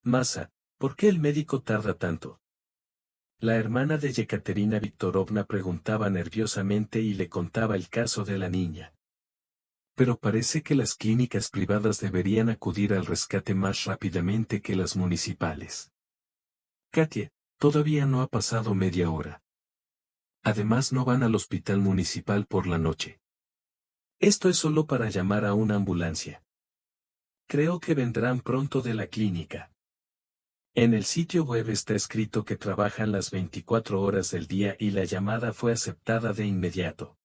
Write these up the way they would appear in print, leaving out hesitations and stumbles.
Masa, ¿por qué el médico tarda tanto? La hermana de Yekaterina Viktorovna preguntaba nerviosamente y le contaba el caso de la niña. Pero parece que las clínicas privadas deberían acudir al rescate más rápidamente que las municipales. Katia, todavía no ha pasado media hora. Además no van al hospital municipal por la noche. Esto es solo para llamar a una ambulancia. Creo que vendrán pronto de la clínica. En el sitio web está escrito que trabajan las 24 horas del día y la llamada fue aceptada de inmediato.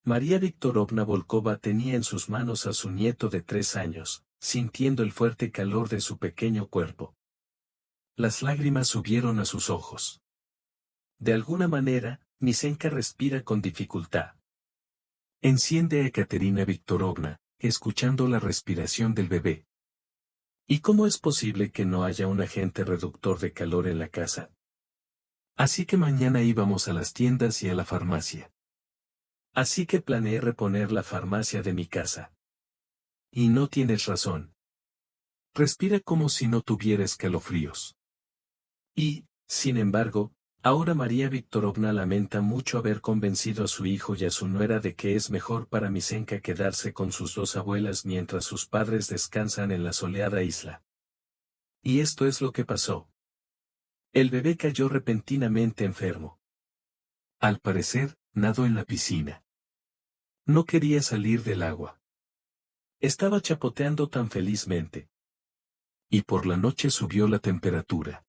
María Viktorovna Volkova tenía en sus manos a su nieto de 3 años, sintiendo el fuerte calor de su pequeño cuerpo. Las lágrimas subieron a sus ojos. De alguna manera, Misenka respira con dificultad. Enciende a Ekaterina Viktorovna, escuchando la respiración del bebé. ¿Y cómo es posible que no haya un agente reductor de calor en la casa? Así que mañana íbamos a las tiendas y a la farmacia. Así que planeé reponer la farmacia de mi casa. Y no tienes razón. Respira como si no tuviera escalofríos. Y, sin embargo, ahora María Viktorovna lamenta mucho haber convencido a su hijo y a su nuera de que es mejor para Misenka quedarse con sus 2 abuelas mientras sus padres descansan en la soleada isla. Y esto es lo que pasó. El bebé cayó repentinamente enfermo. Al parecer, nadó en la piscina. No quería salir del agua. Estaba chapoteando tan felizmente. Y por la noche subió la temperatura.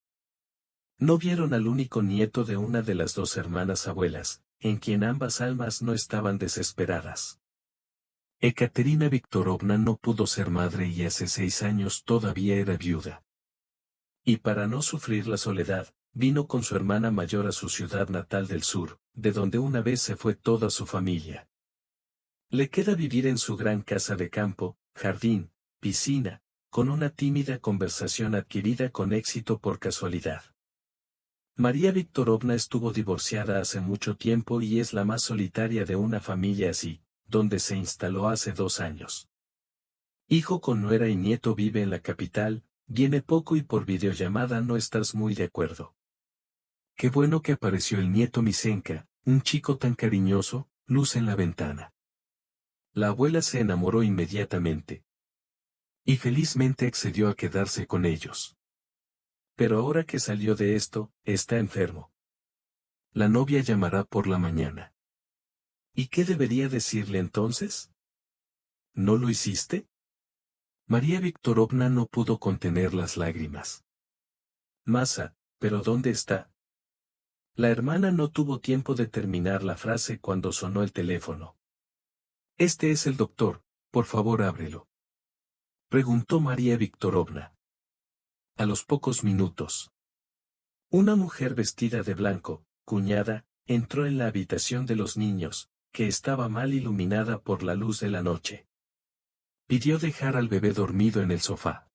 No vieron al único nieto de una de las 2 hermanas abuelas, en quien ambas almas no estaban desesperadas. Ekaterina Viktorovna no pudo ser madre y hace 6 años todavía era viuda. Y para no sufrir la soledad, vino con su hermana mayor a su ciudad natal del sur, de donde una vez se fue toda su familia. Le queda vivir en su gran casa de campo, jardín, piscina, con una tímida conversación adquirida con éxito por casualidad. María Viktorovna estuvo divorciada hace mucho tiempo y es la más solitaria de una familia así, donde se instaló hace 2 años. Hijo con nuera y nieto vive en la capital, viene poco y por videollamada no estás muy de acuerdo. Qué bueno que apareció el nieto Misenka, un chico tan cariñoso, luz en la ventana. La abuela se enamoró inmediatamente. Y felizmente accedió a quedarse con ellos. Pero ahora que salió de esto, está enfermo. La novia llamará por la mañana. ¿Y qué debería decirle entonces? ¿No lo hiciste? María Viktorovna no pudo contener las lágrimas. Masa, ¿pero dónde está? La hermana no tuvo tiempo de terminar la frase cuando sonó el teléfono. Este es el doctor, por favor ábrelo. Preguntó María Viktorovna. A los pocos minutos. Una mujer vestida de blanco, cuñada, entró en la habitación de los niños, que estaba mal iluminada por la luz de la noche. Pidió dejar al bebé dormido en el sofá.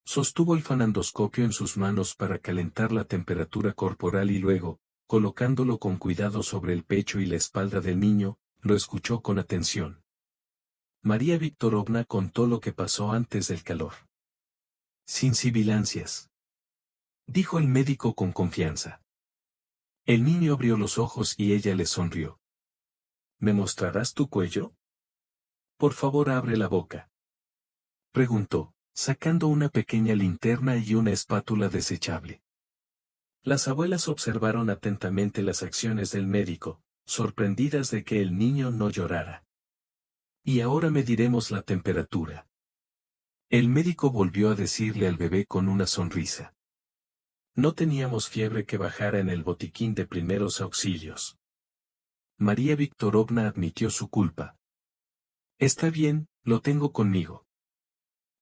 Sostuvo el fanandoscopio en sus manos para calentar la temperatura corporal y luego, colocándolo con cuidado sobre el pecho y la espalda del niño, lo escuchó con atención. María Viktorovna contó lo que pasó antes del calor. Sin sibilancias, dijo el médico con confianza. El niño abrió los ojos y ella le sonrió. ¿Me mostrarás tu cuello? Por favor, abre la boca. Preguntó, sacando una pequeña linterna y una espátula desechable. Las abuelas observaron atentamente las acciones del médico, sorprendidas de que el niño no llorara. Y ahora mediremos la temperatura. El médico volvió a decirle al bebé con una sonrisa. No teníamos fiebre que bajara en el botiquín de primeros auxilios. María Viktorovna admitió su culpa. Está bien, lo tengo conmigo.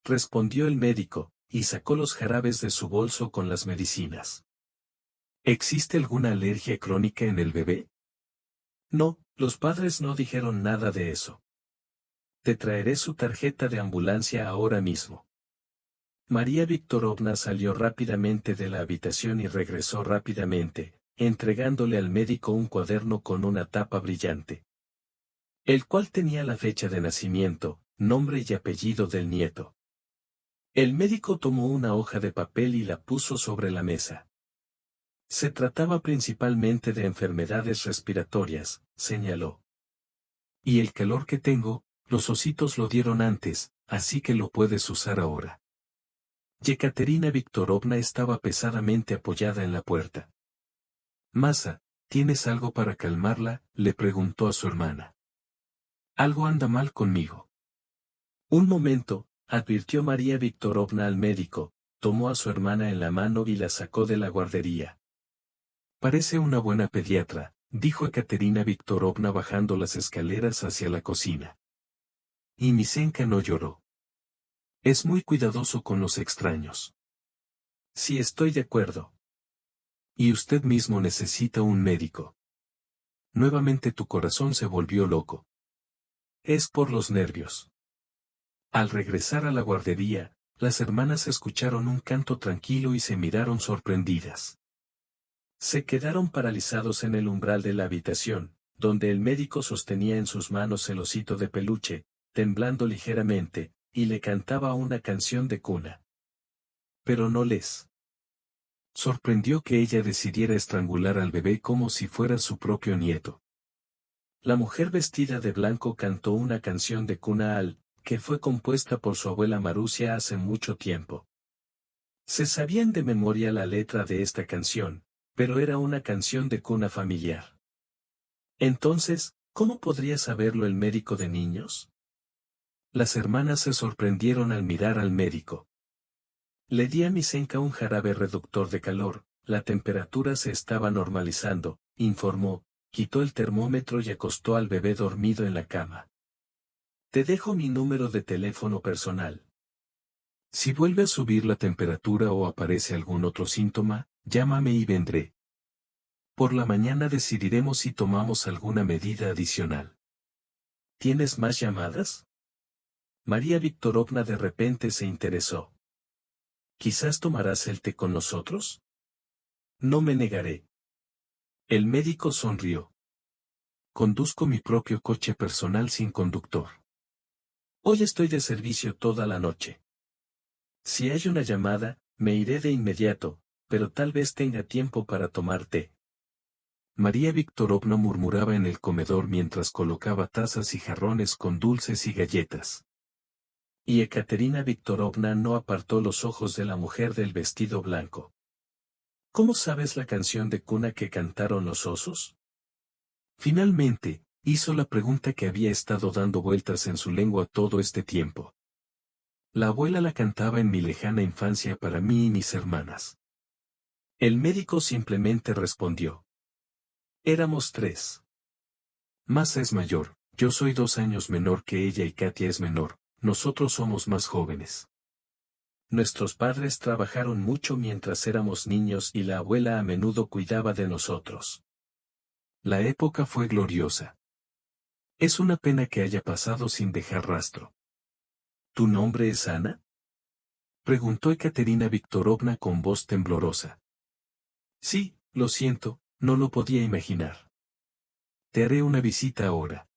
Respondió el médico, y sacó los jarabes de su bolso con las medicinas. ¿Existe alguna alergia crónica en el bebé? No, los padres no dijeron nada de eso. Te traeré su tarjeta de ambulancia ahora mismo. María Viktorovna salió rápidamente de la habitación y regresó rápidamente, entregándole al médico un cuaderno con una tapa brillante, el cual tenía la fecha de nacimiento, nombre y apellido del nieto. El médico tomó una hoja de papel y la puso sobre la mesa. Se trataba principalmente de enfermedades respiratorias, señaló. Y el calor que tengo, los ositos lo dieron antes, así que lo puedes usar ahora. Yekaterina Viktorovna estaba pesadamente apoyada en la puerta. Masa, ¿tienes algo para calmarla?, le preguntó a su hermana. Algo anda mal conmigo. Un momento, advirtió María Viktorovna al médico, tomó a su hermana en la mano y la sacó de la guardería. Parece una buena pediatra, dijo Ekaterina Viktorovna bajando las escaleras hacia la cocina. Y Misenka no lloró. Es muy cuidadoso con los extraños. Sí, estoy de acuerdo. Y usted mismo necesita un médico. Nuevamente tu corazón se volvió loco. Es por los nervios. Al regresar a la guardería, las hermanas escucharon un canto tranquilo y se miraron sorprendidas. Se quedaron paralizados en el umbral de la habitación, donde el médico sostenía en sus manos el osito de peluche, temblando ligeramente, y le cantaba una canción de cuna. Pero no les sorprendió que ella decidiera estrangular al bebé como si fuera su propio nieto. La mujer vestida de blanco cantó una canción de cuna que fue compuesta por su abuela Marusia hace mucho tiempo. Se sabían de memoria la letra de esta canción, pero era una canción de cuna familiar. Entonces, ¿cómo podría saberlo el médico de niños? Las hermanas se sorprendieron al mirar al médico. Le di a Misenka un jarabe reductor de calor, la temperatura se estaba normalizando, informó, quitó el termómetro y acostó al bebé dormido en la cama. Te dejo mi número de teléfono personal. Si vuelve a subir la temperatura o aparece algún otro síntoma, llámame y vendré. Por la mañana decidiremos si tomamos alguna medida adicional. ¿Tienes más llamadas? María Viktorovna de repente se interesó. ¿Quizás tomarás el té con nosotros? No me negaré. El médico sonrió. Conduzco mi propio coche personal sin conductor. Hoy estoy de servicio toda la noche. Si hay una llamada, me iré de inmediato, pero tal vez tenga tiempo para tomar té. María Viktorovna murmuraba en el comedor mientras colocaba tazas y jarrones con dulces y galletas. Y Ekaterina Viktorovna no apartó los ojos de la mujer del vestido blanco. ¿Cómo sabes la canción de cuna que cantaron los osos? Finalmente, hizo la pregunta que había estado dando vueltas en su lengua todo este tiempo. La abuela la cantaba en mi lejana infancia para mí y mis hermanas. El médico simplemente respondió. Éramos 3. Masa es mayor, yo soy 2 años menor que ella y Katia es menor, nosotros somos más jóvenes. Nuestros padres trabajaron mucho mientras éramos niños y la abuela a menudo cuidaba de nosotros. La época fue gloriosa. Es una pena que haya pasado sin dejar rastro. ¿Tu nombre es Ana? Preguntó Ekaterina Viktorovna con voz temblorosa. Sí, lo siento, no lo podía imaginar. Te haré una visita ahora.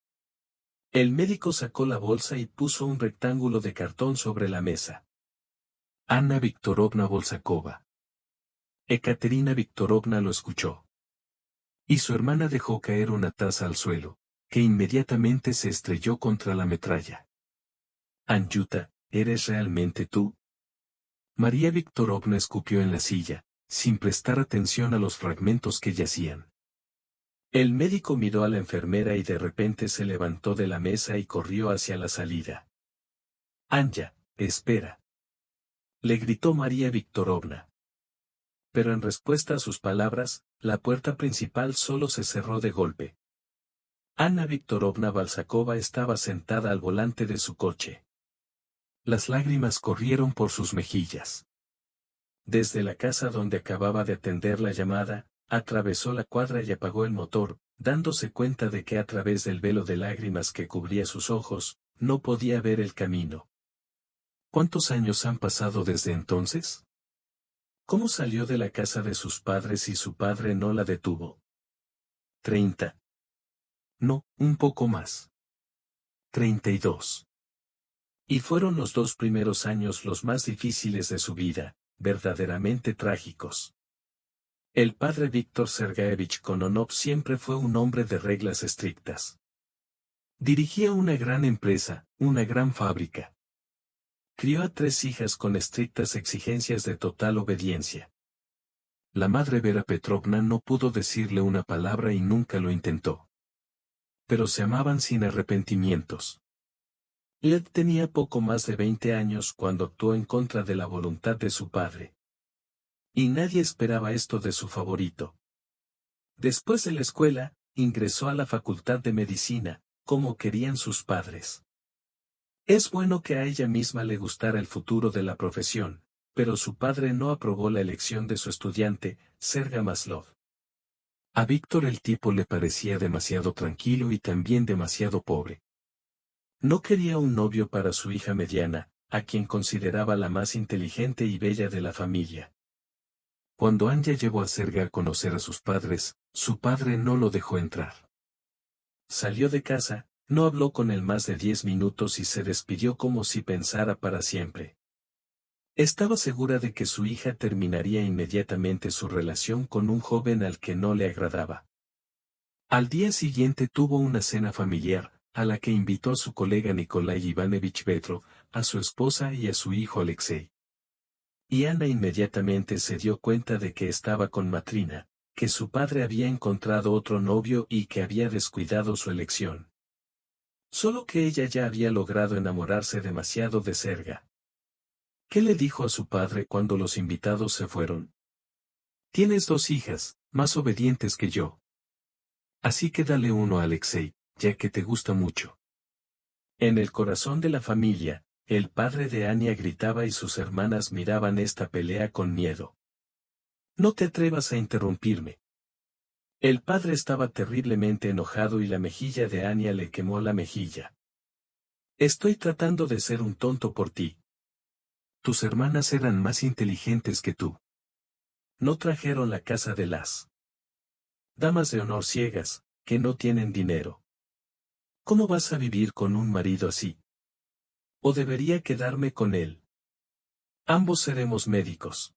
El médico sacó la bolsa y puso un rectángulo de cartón sobre la mesa. Anna Viktorovna Bolsakova. Ekaterina Viktorovna lo escuchó. Y su hermana dejó caer una taza al suelo, que inmediatamente se estrelló contra la metralla. Anyuta, ¿eres realmente tú? María Viktorovna escupió en la silla, sin prestar atención a los fragmentos que yacían. El médico miró a la enfermera y de repente se levantó de la mesa y corrió hacia la salida. Anya, espera. Le gritó María Viktorovna. Pero en respuesta a sus palabras, la puerta principal solo se cerró de golpe. Anna Viktorovna Balsakova estaba sentada al volante de su coche. Las lágrimas corrieron por sus mejillas. Desde la casa donde acababa de atender la llamada, atravesó la cuadra y apagó el motor, dándose cuenta de que a través del velo de lágrimas que cubría sus ojos, no podía ver el camino. ¿Cuántos años han pasado desde entonces? ¿Cómo salió de la casa de sus padres y su padre no la detuvo? 30. No, un poco más. 32. Y fueron los 2 primeros años los más difíciles de su vida, verdaderamente trágicos. El padre Víctor Sergeyevich Kononov siempre fue un hombre de reglas estrictas. Dirigía una gran empresa, una gran fábrica. Crió a 3 hijas con estrictas exigencias de total obediencia. La madre Vera Petrovna no pudo decirle una palabra y nunca lo intentó. Pero se amaban sin arrepentimientos. Led tenía poco más de 20 años cuando actuó en contra de la voluntad de su padre. Y nadie esperaba esto de su favorito. Después de la escuela, ingresó a la Facultad de Medicina, como querían sus padres. Es bueno que a ella misma le gustara el futuro de la profesión, pero su padre no aprobó la elección de su estudiante, Serga Maslov. A Víctor el tipo le parecía demasiado tranquilo y también demasiado pobre. No quería un novio para su hija mediana, a quien consideraba la más inteligente y bella de la familia. Cuando Anya llevó a Serga a conocer a sus padres, su padre no lo dejó entrar. Salió de casa, no habló con él más de 10 minutos y se despidió como si pensara para siempre. Estaba segura de que su hija terminaría inmediatamente su relación con un joven al que no le agradaba. Al día siguiente tuvo una cena familiar, a la que invitó a su colega Nikolai Ivanovich Petrov, a su esposa y a su hijo Alexei. Y Ana inmediatamente se dio cuenta de que estaba con Matrina, que su padre había encontrado otro novio y que había descuidado su elección. Solo que ella ya había logrado enamorarse demasiado de Serga. ¿Qué le dijo a su padre cuando los invitados se fueron? Tienes 2 hijas, más obedientes que yo. Así que dale uno a Alexei, ya que te gusta mucho. En el corazón de la familia, el padre de Anya gritaba y sus hermanas miraban esta pelea con miedo. No te atrevas a interrumpirme. El padre estaba terriblemente enojado y la mejilla de Anya le quemó la mejilla. Estoy tratando de ser un tonto por ti. Tus hermanas eran más inteligentes que tú. No trajeron la casa de las damas de honor ciegas, que no tienen dinero. ¿Cómo vas a vivir con un marido así? ¿O debería quedarme con él? Ambos seremos médicos.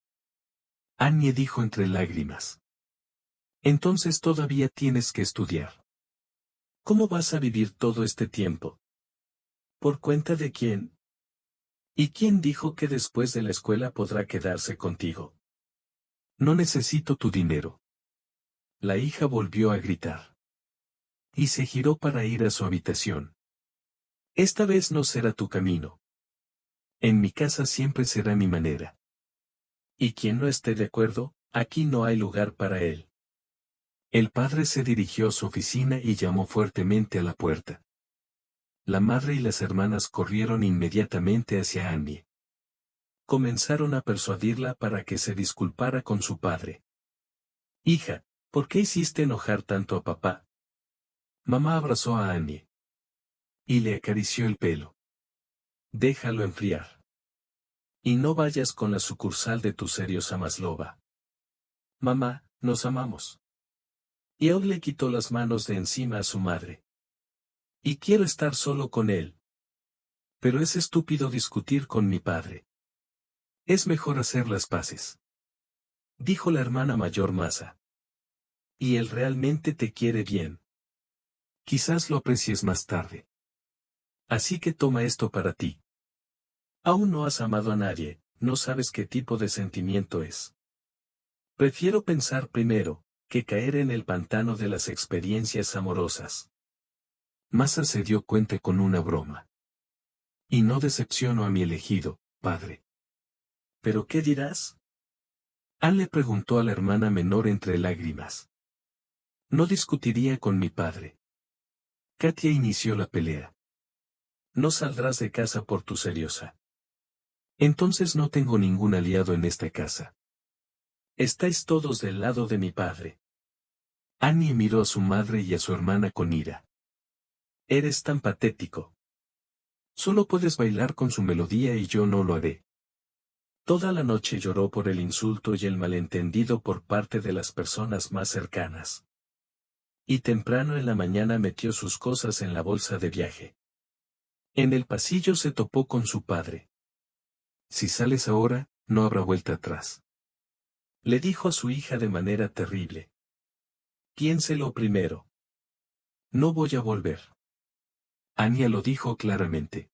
Annie dijo entre lágrimas. Entonces todavía tienes que estudiar. ¿Cómo vas a vivir todo este tiempo? ¿Por cuenta de quién? ¿Y quién dijo que después de la escuela podrá quedarse contigo? No necesito tu dinero. La hija volvió a gritar. Y se giró para ir a su habitación. Esta vez no será tu camino. En mi casa siempre será mi manera. Y quien no esté de acuerdo, aquí no hay lugar para él. El padre se dirigió a su oficina y llamó fuertemente a la puerta. La madre y las hermanas corrieron inmediatamente hacia Annie. Comenzaron a persuadirla para que se disculpara con su padre. Hija, ¿por qué hiciste enojar tanto a papá? Mamá abrazó a Annie. Y le acarició el pelo. Déjalo enfriar. Y no vayas con la sucursal de tu seriosa Maslova. Mamá, nos amamos. Y aún le quitó las manos de encima a su madre. Y quiero estar solo con él. Pero es estúpido discutir con mi padre. Es mejor hacer las paces. Dijo la hermana mayor Masa. Y él realmente te quiere bien. Quizás lo aprecies más tarde. Así que toma esto para ti. Aún no has amado a nadie, no sabes qué tipo de sentimiento es. Prefiero pensar primero, que caer en el pantano de las experiencias amorosas. Masa se dio cuenta con una broma. Y no decepciono a mi elegido, padre. ¿Pero qué dirás? Anne le preguntó a la hermana menor entre lágrimas. No discutiría con mi padre. Katia inició la pelea. No saldrás de casa por tu seriosa. Entonces no tengo ningún aliado en esta casa. Estáis todos del lado de mi padre. Annie miró a su madre y a su hermana con ira. Eres tan patético. Solo puedes bailar con su melodía y yo no lo haré. Toda la noche lloró por el insulto y el malentendido por parte de las personas más cercanas. Y temprano en la mañana metió sus cosas en la bolsa de viaje. En el pasillo se topó con su padre. Si sales ahora, no habrá vuelta atrás. Le dijo a su hija de manera terrible. Piénselo primero. No voy a volver. Anya lo dijo claramente.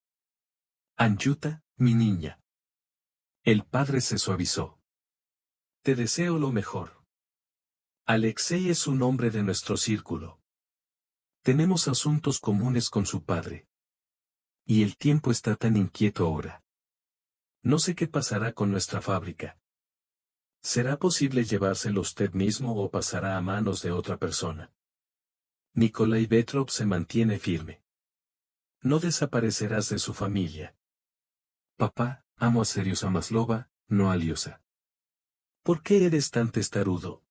Anyuta, mi niña. El padre se suavizó. Te deseo lo mejor. Alexei es un hombre de nuestro círculo. Tenemos asuntos comunes con su padre. Y el tiempo está tan inquieto ahora. No sé qué pasará con nuestra fábrica. ¿Será posible llevárselo usted mismo o pasará a manos de otra persona? Nikolai Petrov se mantiene firme. No desaparecerás de su familia. Papá, amo a Seriosa Maslova, no a Liosa. ¿Por qué eres tan testarudo?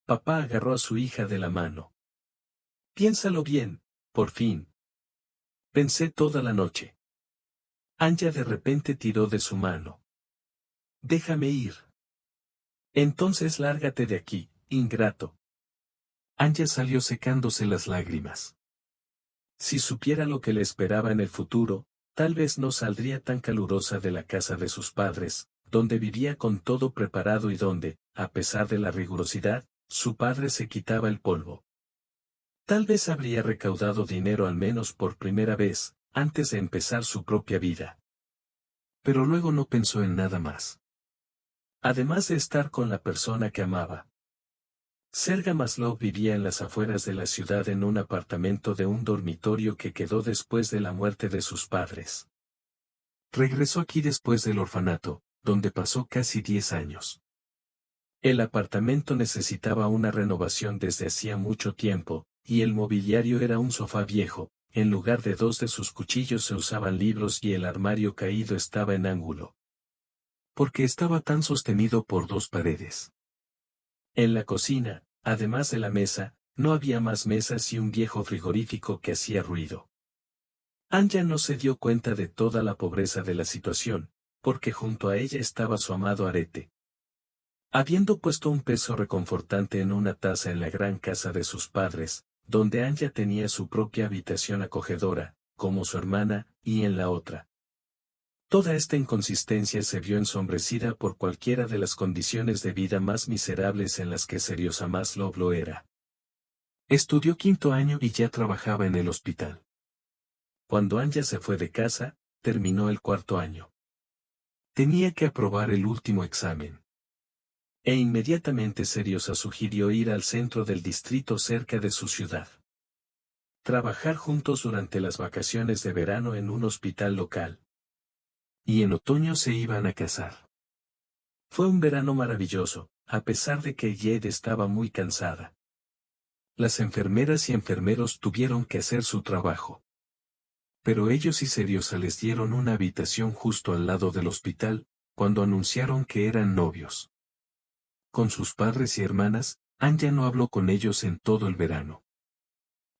Papá agarró a su hija de la mano. Piénsalo bien, por fin. Pensé toda la noche. Anya de repente tiró de su mano. Déjame ir. Entonces lárgate de aquí, ingrato. Anya salió secándose las lágrimas. Si supiera lo que le esperaba en el futuro, tal vez no saldría tan calurosa de la casa de sus padres, donde vivía con todo preparado y donde, a pesar de la rigurosidad, su padre se quitaba el polvo. Tal vez habría recaudado dinero al menos por primera vez, antes de empezar su propia vida. Pero luego no pensó en nada más. Además de estar con la persona que amaba. Serga Maslov vivía en las afueras de la ciudad en un apartamento de un dormitorio que quedó después de la muerte de sus padres. Regresó aquí después del orfanato, donde pasó casi 10 años. El apartamento necesitaba una renovación desde hacía mucho tiempo, y el mobiliario era un sofá viejo, en lugar de 2 de sus cuchillos se usaban libros y el armario caído estaba en ángulo. Porque estaba tan sostenido por 2 paredes. En la cocina, además de la mesa, no había más mesas y un viejo frigorífico que hacía ruido. Anya no se dio cuenta de toda la pobreza de la situación, porque junto a ella estaba su amado arete. Habiendo puesto un peso reconfortante en una taza en la gran casa de sus padres, donde Anya tenía su propia habitación acogedora, como su hermana, y en la otra. Toda esta inconsistencia se vio ensombrecida por cualquiera de las condiciones de vida más miserables en las que Seriosa Maslov lo era. Estudió 5º año y ya trabajaba en el hospital. Cuando Anya se fue de casa, terminó el 4º año. Tenía que aprobar el último examen. E inmediatamente Seriosa sugirió ir al centro del distrito cerca de su ciudad. Trabajar juntos durante las vacaciones de verano en un hospital local. Y en otoño se iban a casar. Fue un verano maravilloso, a pesar de que Jed estaba muy cansada. Las enfermeras y enfermeros tuvieron que hacer su trabajo. Pero ellos y Seriosa les dieron una habitación justo al lado del hospital, cuando anunciaron que eran novios. Con sus padres y hermanas, Anya no habló con ellos en todo el verano.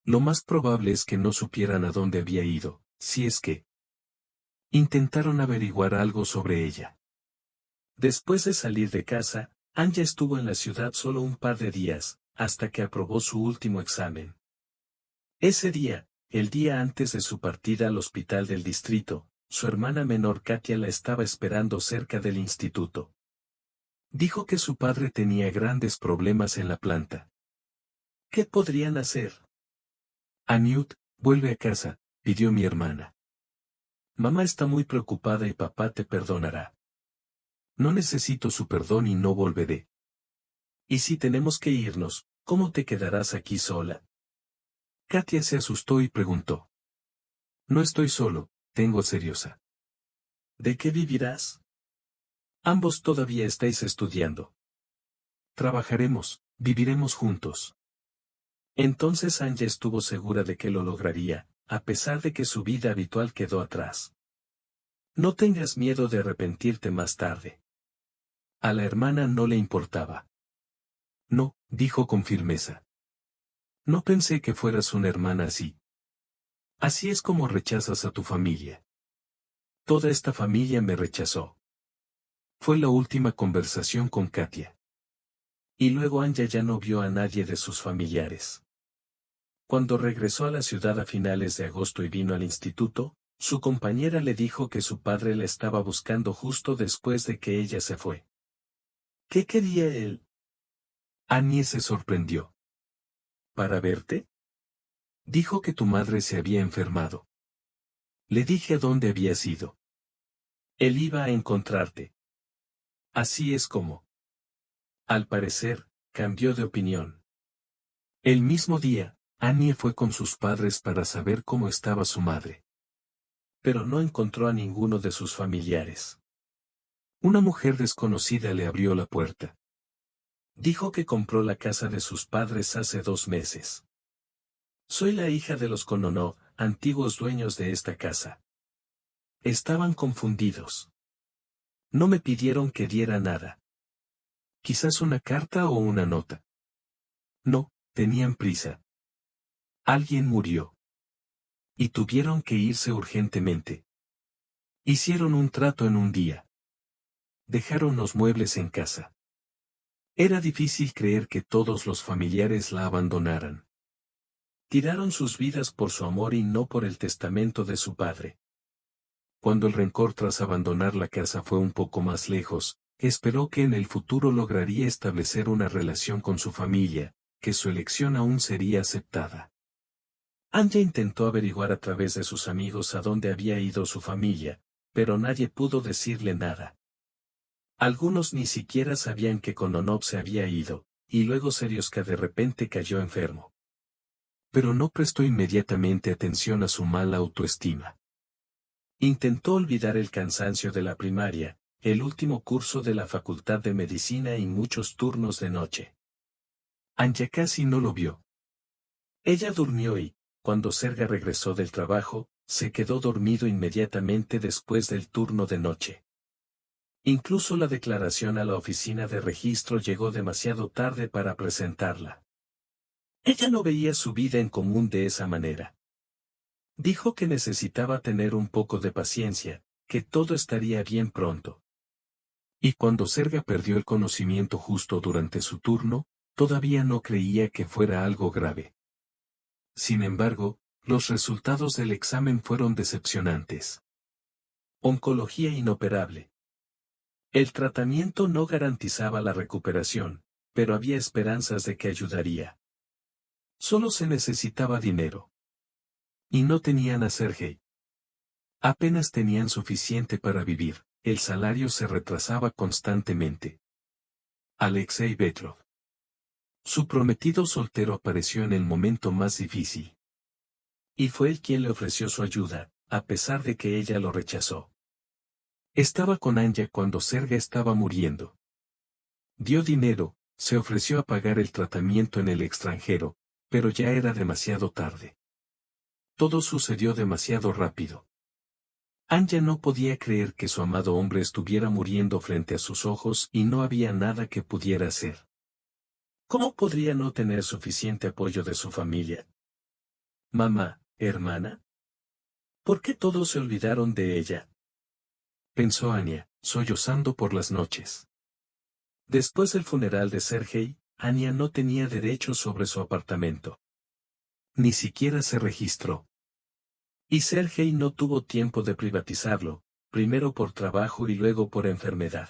Lo más probable es que no supieran a dónde había ido, si es que intentaron averiguar algo sobre ella. Después de salir de casa, Anya estuvo en la ciudad solo un par de días, hasta que aprobó su último examen. Ese día, el día antes de su partida al hospital del distrito, su hermana menor Katia la estaba esperando cerca del instituto. Dijo que su padre tenía grandes problemas en la planta. ¿Qué podrían hacer? Aniut, vuelve a casa, pidió mi hermana. Mamá está muy preocupada y papá te perdonará. No necesito su perdón y no volveré. Y si tenemos que irnos, ¿cómo te quedarás aquí sola? Katia se asustó y preguntó. No estoy solo, tengo a Seriosa. ¿De qué vivirás? Ambos todavía estáis estudiando. Trabajaremos, viviremos juntos. Entonces Anya estuvo segura de que lo lograría, a pesar de que su vida habitual quedó atrás. No tengas miedo de arrepentirte más tarde. A la hermana no le importaba. No, dijo con firmeza. No pensé que fueras una hermana así. Así es como rechazas a tu familia. Toda esta familia me rechazó. Fue la última conversación con Katia. Y luego Anya ya no vio a nadie de sus familiares. Cuando regresó a la ciudad a finales de agosto y vino al instituto, Su compañera le dijo que su padre la estaba buscando justo después de que ella se fue. ¿Qué quería él? Annie se sorprendió. ¿Para verte? Dijo que tu madre se había enfermado. Le dije a dónde habías ido. Él iba a encontrarte. Así es como. Al parecer, cambió de opinión. El mismo día, Annie fue con sus padres para saber cómo estaba su madre. Pero no encontró a ninguno de sus familiares. Una mujer desconocida le abrió la puerta. Dijo que compró la casa de sus padres hace 2 meses. Soy la hija de los Kononov, antiguos dueños de esta casa. Estaban confundidos. No me pidieron que diera nada. Quizás una carta o una nota. No, tenían prisa. Alguien murió. Y tuvieron que irse urgentemente. Hicieron un trato en un día. Dejaron los muebles en casa. Era difícil creer que todos los familiares la abandonaran. Tiraron sus vidas por su amor y no por el testamento de su padre. Cuando el rencor tras abandonar la casa fue un poco más lejos, esperó que en el futuro lograría establecer una relación con su familia, que su elección aún sería aceptada. Anya intentó averiguar a través de sus amigos a dónde había ido su familia, pero nadie pudo decirle nada. Algunos ni siquiera sabían que Kononov se había ido, y luego Serioska de repente cayó enfermo. Pero no prestó inmediatamente atención a su mala autoestima. Intentó olvidar el cansancio de la primaria, el último curso de la Facultad de Medicina y muchos turnos de noche. Anya casi no lo vio. Ella durmió y, cuando Serga regresó del trabajo, se quedó dormido inmediatamente después del turno de noche. Incluso la declaración a la oficina de registro llegó demasiado tarde para presentarla. Ella no veía su vida en común de esa manera. Dijo que necesitaba tener un poco de paciencia, que todo estaría bien pronto. Y cuando Serga perdió el conocimiento justo durante su turno, todavía no creía que fuera algo grave. Sin embargo, los resultados del examen fueron decepcionantes. Oncología inoperable. El tratamiento no garantizaba la recuperación, pero había esperanzas de que ayudaría. Solo se necesitaba dinero. Y no tenían a Sergei. Apenas tenían suficiente para vivir, el salario se retrasaba constantemente. Alexei Petrov. Su prometido soltero apareció en el momento más difícil. Y fue él quien le ofreció su ayuda, a pesar de que ella lo rechazó. Estaba con Anya cuando Serga estaba muriendo. Dio dinero, se ofreció a pagar el tratamiento en el extranjero, pero ya era demasiado tarde. Todo sucedió demasiado rápido. Anya no podía creer que su amado hombre estuviera muriendo frente a sus ojos y no había nada que pudiera hacer. ¿Cómo podría no tener suficiente apoyo de su familia? Mamá, hermana. ¿Por qué todos se olvidaron de ella? Pensó Anya, sollozando por las noches. Después del funeral de Sergei, Anya no tenía derecho sobre su apartamento. Ni siquiera se registró. Y Sergei no tuvo tiempo de privatizarlo, primero por trabajo y luego por enfermedad.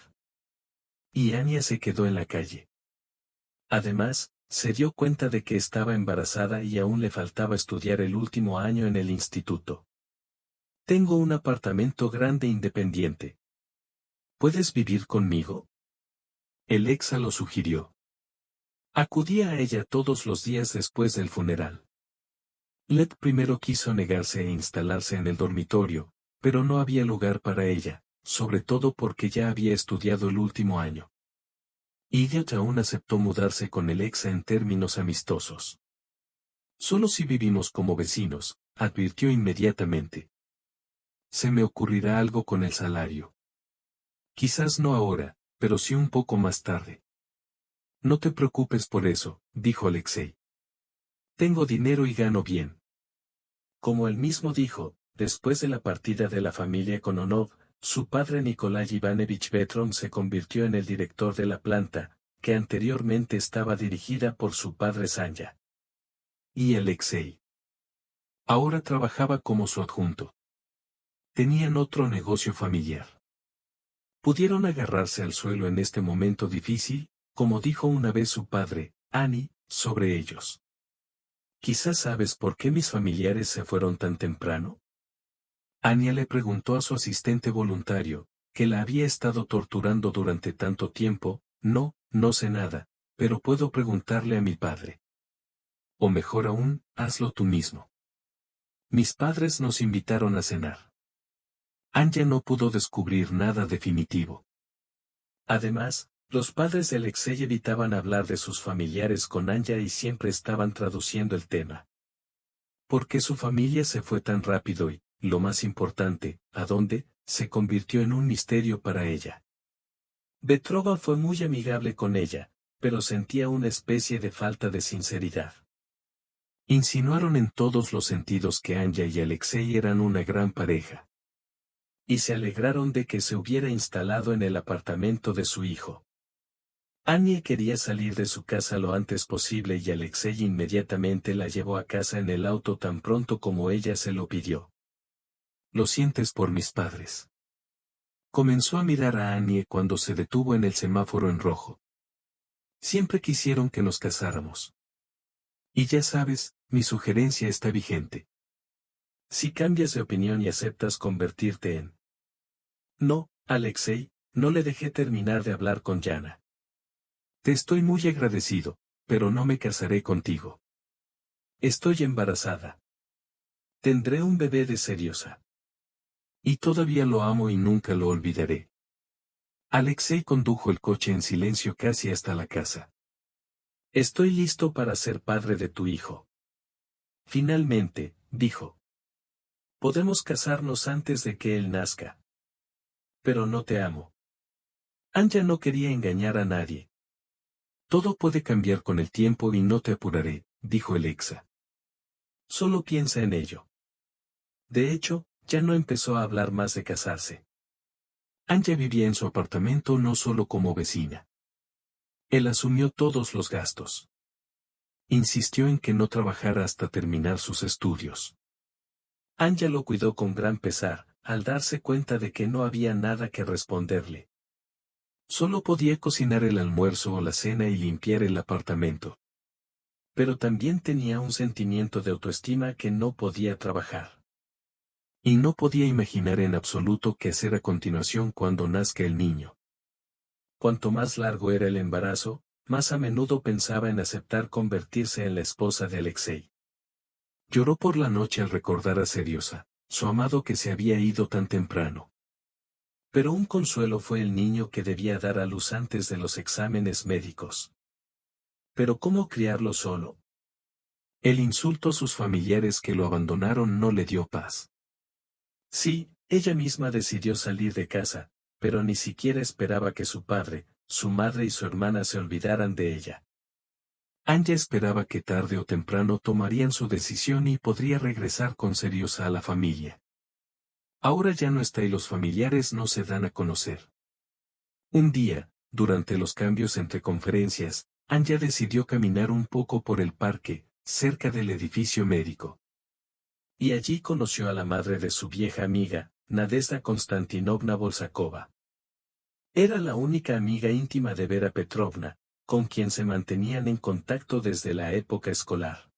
Y Anya se quedó en la calle. Además, se dio cuenta de que estaba embarazada y aún le faltaba estudiar el último año en el instituto. Tengo un apartamento grande independiente. ¿Puedes vivir conmigo? El exa lo sugirió. Acudía a ella todos los días después del funeral. Led primero quiso negarse e instalarse en el dormitorio, pero no había lugar para ella, sobre todo porque ya había estudiado el último año. Idiot aún aceptó mudarse con el exa en términos amistosos. Solo si vivimos como vecinos, advirtió inmediatamente. Se me ocurrirá algo con el salario. Quizás no ahora, pero sí un poco más tarde. No te preocupes por eso, dijo Alexei. Tengo dinero y gano bien. Como él mismo dijo, después de la partida de la familia Kononov, su padre Nikolai Ivanovich Petron se convirtió en el director de la planta, que anteriormente estaba dirigida por su padre Sanya. Y Alexei ahora trabajaba como su adjunto. tenían otro negocio familiar. Pudieron agarrarse al suelo en este momento difícil, como dijo una vez su padre, Annie, sobre ellos. ¿Quizás sabes por qué mis familiares se fueron tan temprano? Anya le preguntó a su asistente voluntario, que la había estado torturando durante tanto tiempo. No, no sé nada, pero puedo preguntarle a mi padre. O mejor aún, hazlo tú mismo. Mis padres nos invitaron a cenar. Anya no pudo descubrir nada definitivo. Además, los padres de Alexei evitaban hablar de sus familiares con Anya y siempre estaban traduciendo el tema. ¿Por qué su familia se fue tan rápido y, lo más importante, a dónde, se convirtió en un misterio para ella? Petrova fue muy amigable con ella, pero sentía una especie de falta de sinceridad. Insinuaron en todos los sentidos que Anya y Alexei eran una gran pareja. Y se alegraron de que se hubiera instalado en el apartamento de su hijo. Anya quería salir de su casa lo antes posible y Alexei inmediatamente la llevó a casa en el auto tan pronto como ella se lo pidió. ¿Lo sientes por mis padres? Comenzó a mirar a Anya cuando se detuvo en el semáforo en rojo. Siempre quisieron que nos casáramos. Y ya sabes, mi sugerencia está vigente. Si cambias de opinión y aceptas convertirte en... No, Alexei, no le dejé terminar de hablar con Yana. Te estoy muy agradecido, pero no me casaré contigo. Estoy embarazada. Tendré un bebé de Seriosa. Y todavía lo amo y nunca lo olvidaré. Alexei condujo el coche en silencio casi hasta la casa. Estoy listo para ser padre de tu hijo. Finalmente, dijo. Podemos casarnos antes de que él nazca. Pero no te amo. Anya no quería engañar a nadie. Todo puede cambiar con el tiempo y no te apuraré, dijo Alexa. Solo piensa en ello. De hecho, ya no empezó a hablar más de casarse. Anya vivía en su apartamento no solo como vecina. Él asumió todos los gastos. Insistió en que no trabajara hasta terminar sus estudios. Anya lo cuidó con gran pesar, al darse cuenta de que no había nada que responderle. Solo podía cocinar el almuerzo o la cena y limpiar el apartamento. Pero también tenía un sentimiento de autoestima que no podía trabajar. Y no podía imaginar en absoluto qué hacer a continuación cuando nazca el niño. Cuanto más largo era el embarazo, más a menudo pensaba en aceptar convertirse en la esposa de Alexei. Lloró por la noche al recordar a Seriosa, su amado que se había ido tan temprano. Pero un consuelo fue el niño que debía dar a luz antes de los exámenes médicos. Pero ¿cómo criarlo solo? El insulto a sus familiares que lo abandonaron no le dio paz. Sí, ella misma decidió salir de casa, pero ni siquiera esperaba que su padre, su madre y su hermana se olvidaran de ella. Anya esperaba que tarde o temprano tomarían su decisión y podría regresar con Seriosa a la familia. Ahora ya no está y los familiares no se dan a conocer. Un día, durante los cambios entre conferencias, Anya decidió caminar un poco por el parque, cerca del edificio médico. Y allí conoció a la madre de su vieja amiga, Nadezhda Konstantinovna Bolsakova. Era la única amiga íntima de Vera Petrovna, con quien se mantenían en contacto desde la época escolar.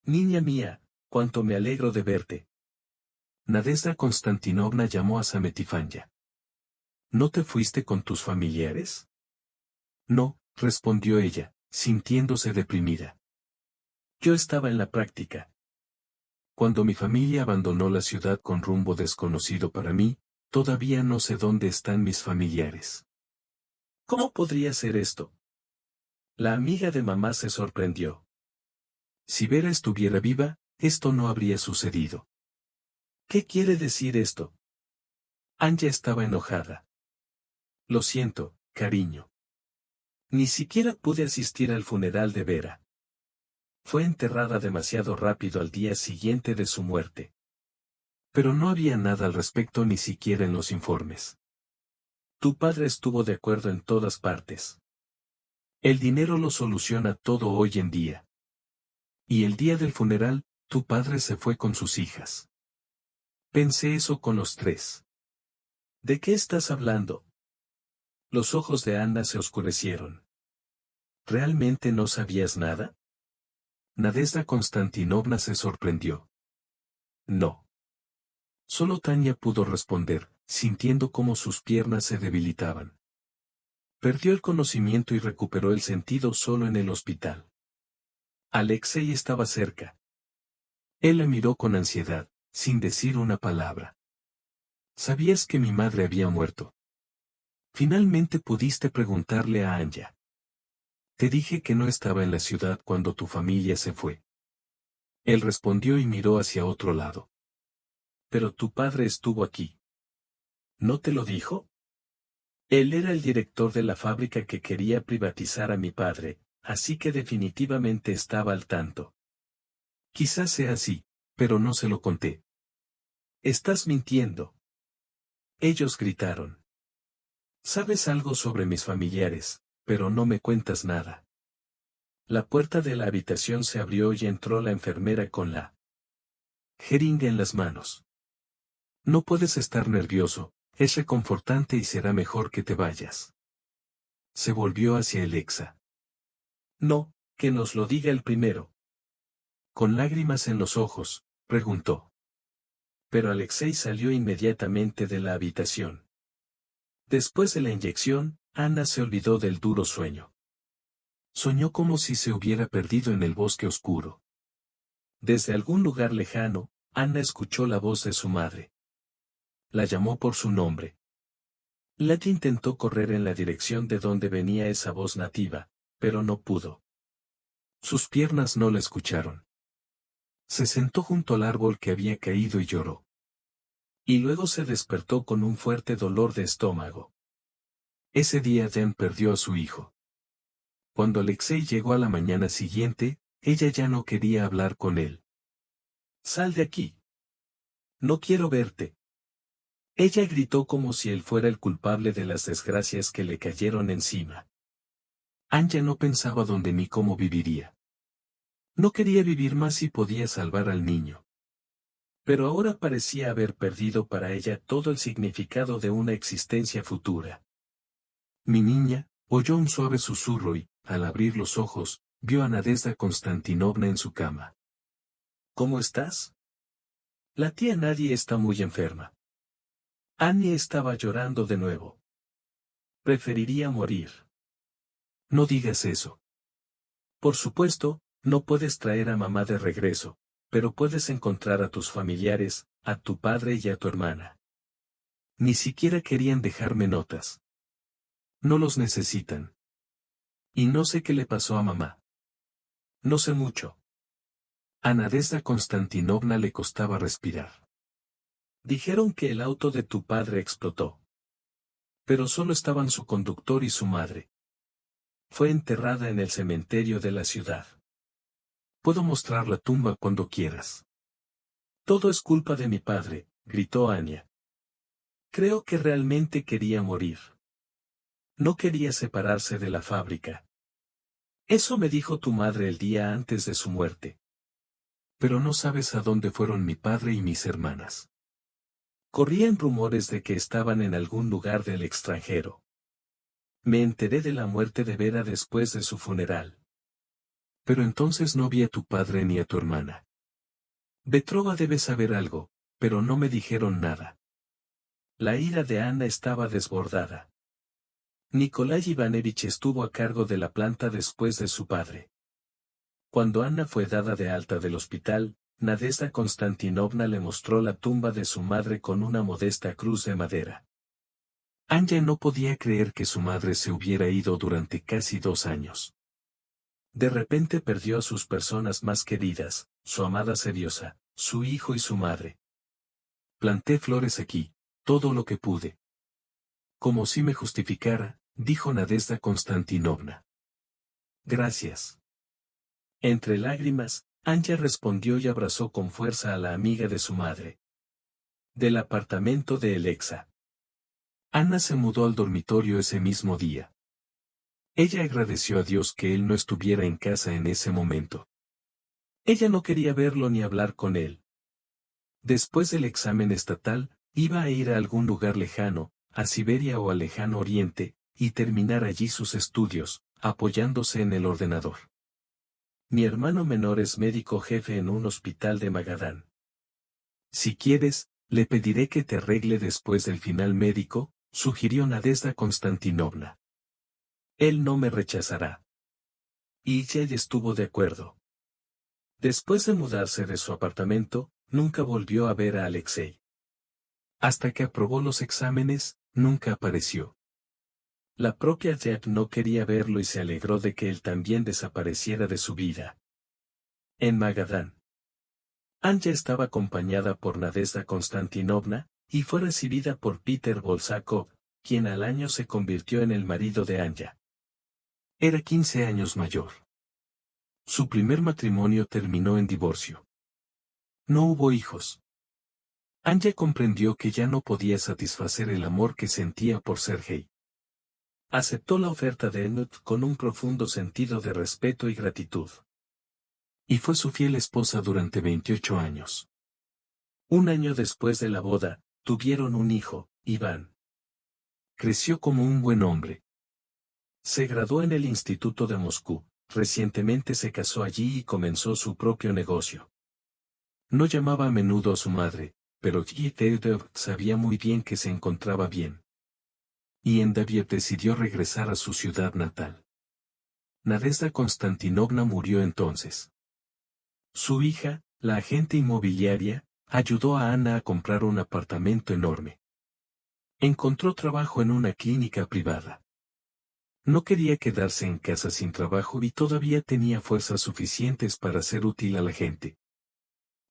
Niña mía, cuánto me alegro de verte. Nadezhda Konstantinovna llamó a Sametifanya. ¿No te fuiste con tus familiares? No, respondió ella, sintiéndose deprimida. Yo estaba en la práctica. Cuando mi familia abandonó la ciudad con rumbo desconocido para mí, todavía no sé dónde están mis familiares. ¿Cómo podría ser esto? La amiga de mamá se sorprendió. Si Vera estuviera viva, esto no habría sucedido. ¿Qué quiere decir esto? Anya estaba enojada. Lo siento, cariño. Ni siquiera pude asistir al funeral de Vera. Fue enterrada demasiado rápido al día siguiente de su muerte. Pero no había nada al respecto ni siquiera en los informes. Tu padre estuvo de acuerdo en todas partes. El dinero lo soluciona todo hoy en día. Y el día del funeral, tu padre se fue con sus hijas. Pensé eso con los tres. ¿De qué estás hablando? Los ojos de Anna se oscurecieron. ¿Realmente no sabías nada? Nadezhda Konstantinovna se sorprendió. No. Solo Tania pudo responder, sintiendo cómo sus piernas se debilitaban. Perdió el conocimiento y recuperó el sentido solo en el hospital. Alexei estaba cerca. Él la miró con ansiedad, sin decir una palabra. ¿Sabías que mi madre había muerto? Finalmente pudiste preguntarle a Anya. Te dije que no estaba en la ciudad cuando tu familia se fue. Él respondió y miró hacia otro lado. Pero tu padre estuvo aquí. ¿No te lo dijo? Él era el director de la fábrica que quería privatizar a mi padre, así que definitivamente estaba al tanto. Quizás sea así, pero no se lo conté. Estás mintiendo. Ellos gritaron. Sabes algo sobre mis familiares, pero no me cuentas nada. La puerta de la habitación se abrió y entró la enfermera con la jeringa en las manos. No puedes estar nervioso, es reconfortante y será mejor que te vayas. Se volvió hacia Alexa. No, que nos lo diga el primero. Con lágrimas en los ojos, preguntó. Pero Alexei salió inmediatamente de la habitación. Después de la inyección, Anna se olvidó del duro sueño. Soñó como si se hubiera perdido en el bosque oscuro. Desde algún lugar lejano, Anna escuchó la voz de su madre. La llamó por su nombre. Lati intentó correr en la dirección de donde venía esa voz nativa, pero no pudo. Sus piernas no la escucharon. Se sentó junto al árbol que había caído y lloró. Y luego se despertó con un fuerte dolor de estómago. Ese día Dan perdió a su hijo. Cuando Alexei llegó a la mañana siguiente, ella ya no quería hablar con él. Sal de aquí. No quiero verte. Ella gritó como si él fuera el culpable de las desgracias que le cayeron encima. Anya no pensaba dónde ni cómo viviría. No quería vivir más si podía salvar al niño. Pero ahora parecía haber perdido para ella todo el significado de una existencia futura. Mi niña, oyó un suave susurro y, al abrir los ojos, vio a Nadezhda Konstantinovna en su cama. ¿Cómo estás? La tía Nadia está muy enferma. Annie estaba llorando de nuevo. Preferiría morir. No digas eso. Por supuesto, no puedes traer a mamá de regreso, pero puedes encontrar a tus familiares, a tu padre y a tu hermana. Ni siquiera querían dejarme notas. No los necesitan. Y no sé qué le pasó a mamá. No sé mucho. A Nadezhda Konstantinovna le costaba respirar. Dijeron que el auto de tu padre explotó. Pero solo estaban su conductor y su madre. Fue enterrada en el cementerio de la ciudad. Puedo mostrar la tumba cuando quieras. Todo es culpa de mi padre, gritó Anya. Creo que realmente quería morir. No quería separarse de la fábrica. Eso me dijo tu madre el día antes de su muerte. Pero no sabes a dónde fueron mi padre y mis hermanas. Corrían rumores de que estaban en algún lugar del extranjero. Me enteré de la muerte de Vera después de su funeral. Pero entonces no vi a tu padre ni a tu hermana. Petrova debe saber algo, pero no me dijeron nada. La ira de Ana estaba desbordada. Nikolai Ivanovich estuvo a cargo de la planta después de su padre. Cuando Ana fue dada de alta del hospital, Nadezhda Konstantinovna le mostró la tumba de su madre con una modesta cruz de madera. Anya no podía creer que su madre se hubiera ido durante casi 2 años. De repente perdió a sus personas más queridas, su amada Seriosa, su hijo y su madre. Planté flores aquí, todo lo que pude. Como si me justificara, dijo Nadezhda Konstantinovna. Gracias. Entre lágrimas, Anya respondió y abrazó con fuerza a la amiga de su madre. Del apartamento de Alexa. Ana se mudó al dormitorio ese mismo día. Ella agradeció a Dios que él no estuviera en casa en ese momento. Ella no quería verlo ni hablar con él. después del examen estatal, iba a ir a algún lugar lejano, a Siberia o al lejano Oriente, y terminar allí sus estudios, apoyándose en el ordenador. Mi hermano menor es médico jefe en un hospital de Magadán. Si quieres, le pediré que te arregle después del final médico, sugirió Nadezhda Konstantinovna. Él no me rechazará. Y ella estuvo de acuerdo. Después de mudarse de su apartamento, nunca volvió a ver a Alexei. Hasta que aprobó los exámenes, nunca apareció. La propia Jack no quería verlo y se alegró de que él también desapareciera de su vida. En Magadán, Anya estaba acompañada por Nadezhda Konstantinovna, y fue recibida por Peter Bolsakov, quien al año se convirtió en el marido de Anya. Era 15 años mayor. Su primer matrimonio terminó en divorcio. No hubo hijos. Anya comprendió que ya no podía satisfacer el amor que sentía por Sergei. Aceptó la oferta de Enut con un profundo sentido de respeto y gratitud. Y fue su fiel esposa durante 28 años. Un año después de la boda, tuvieron un hijo, Iván. Creció como un buen hombre. Se graduó en el Instituto de Moscú, recientemente se casó allí y comenzó su propio negocio. No llamaba a menudo a su madre, pero Teodor sabía muy bien que se encontraba bien. Y Endaviev decidió regresar a su ciudad natal. Nadezhda Konstantinovna murió entonces. Su hija, la agente inmobiliaria, ayudó a Ana a comprar un apartamento enorme. Encontró trabajo en una clínica privada. No quería quedarse en casa sin trabajo y todavía tenía fuerzas suficientes para ser útil a la gente.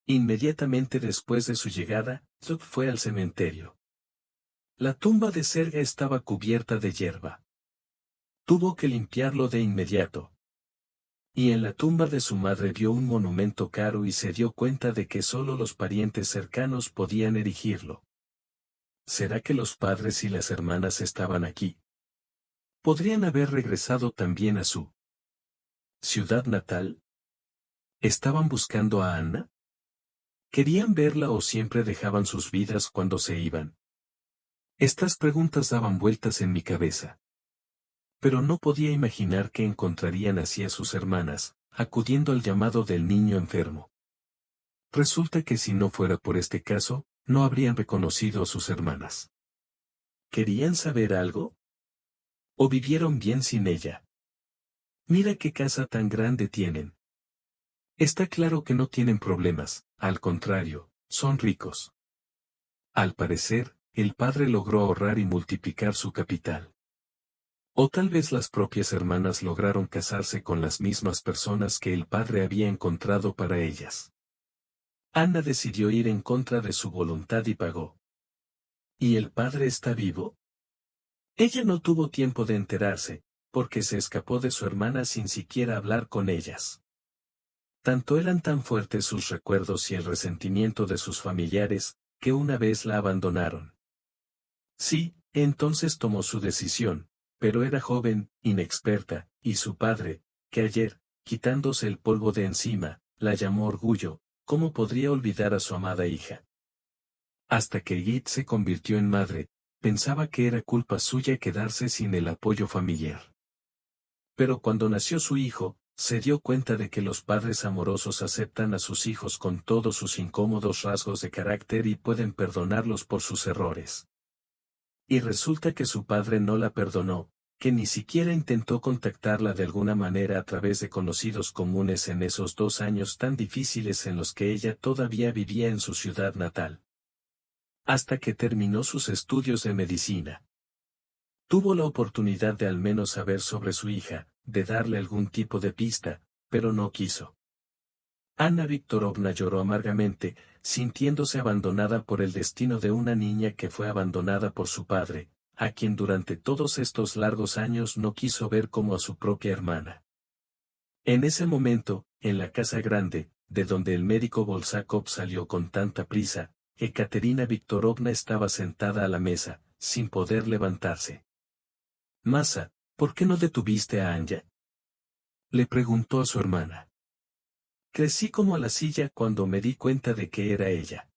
Inmediatamente después de su llegada, Zub fue al cementerio. La tumba de Serga estaba cubierta de hierba. Tuvo que limpiarlo de inmediato. Y en la tumba de su madre vio un monumento caro y se dio cuenta de que solo los parientes cercanos podían erigirlo. ¿Será que los padres y las hermanas estaban aquí? ¿Podrían haber regresado también a su ciudad natal? ¿Estaban buscando a Anna? ¿Querían verla o siempre dejaban sus vidas cuando se iban? Estas preguntas daban vueltas en mi cabeza. Pero no podía imaginar que encontrarían así a sus hermanas, acudiendo al llamado del niño enfermo. Resulta que si no fuera por este caso, no habrían reconocido a sus hermanas. ¿Querían saber algo? ¿O vivieron bien sin ella? Mira qué casa tan grande tienen. Está claro que no tienen problemas, al contrario, son ricos. Al parecer, el padre logró ahorrar y multiplicar su capital. O tal vez las propias hermanas lograron casarse con las mismas personas que el padre había encontrado para ellas. Ana decidió ir en contra de su voluntad y pagó. ¿Y el padre está vivo? Ella no tuvo tiempo de enterarse, porque se escapó de su hermana sin siquiera hablar con ellas. Tanto eran tan fuertes sus recuerdos y el resentimiento de sus familiares, que una vez la abandonaron. Sí, entonces tomó su decisión, pero era joven, inexperta, y su padre, que ayer, quitándose el polvo de encima, la llamó orgullo, ¿cómo podría olvidar a su amada hija? Hasta que Git se convirtió en madre, pensaba que era culpa suya quedarse sin el apoyo familiar. Pero cuando nació su hijo, se dio cuenta de que los padres amorosos aceptan a sus hijos con todos sus incómodos rasgos de carácter y pueden perdonarlos por sus errores. Y resulta que su padre no la perdonó, que ni siquiera intentó contactarla de alguna manera a través de conocidos comunes en esos 2 años tan difíciles en los que ella todavía vivía en su ciudad natal. Hasta que terminó sus estudios de medicina. Tuvo la oportunidad de al menos saber sobre su hija, de darle algún tipo de pista, pero no quiso. Anna Viktorovna lloró amargamente, sintiéndose abandonada por el destino de una niña que fue abandonada por su padre, a quien durante todos estos largos años no quiso ver como a su propia hermana. En ese momento, en la casa grande, de donde el médico Bolsakov salió con tanta prisa, Ekaterina Viktorovna estaba sentada a la mesa, sin poder levantarse. Masa, ¿por qué no detuviste a Anya? Le preguntó a su hermana. Crecí como a la silla cuando me di cuenta de que era ella.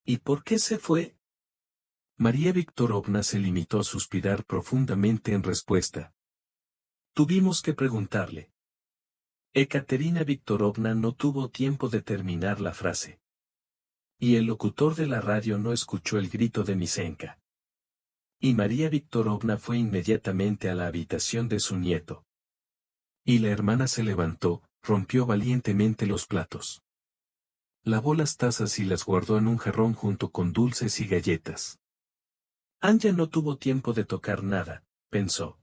¿Y por qué se fue? María Viktorovna se limitó a suspirar profundamente en respuesta. Tuvimos que preguntarle. Ekaterina Viktorovna no tuvo tiempo de terminar la frase. Y el locutor de la radio no escuchó el grito de Misenka. Y María Viktorovna fue inmediatamente a la habitación de su nieto. Y la hermana se levantó, rompió valientemente los platos. Lavó las tazas y las guardó en un jarrón junto con dulces y galletas. Anya no tuvo tiempo de tocar nada, pensó.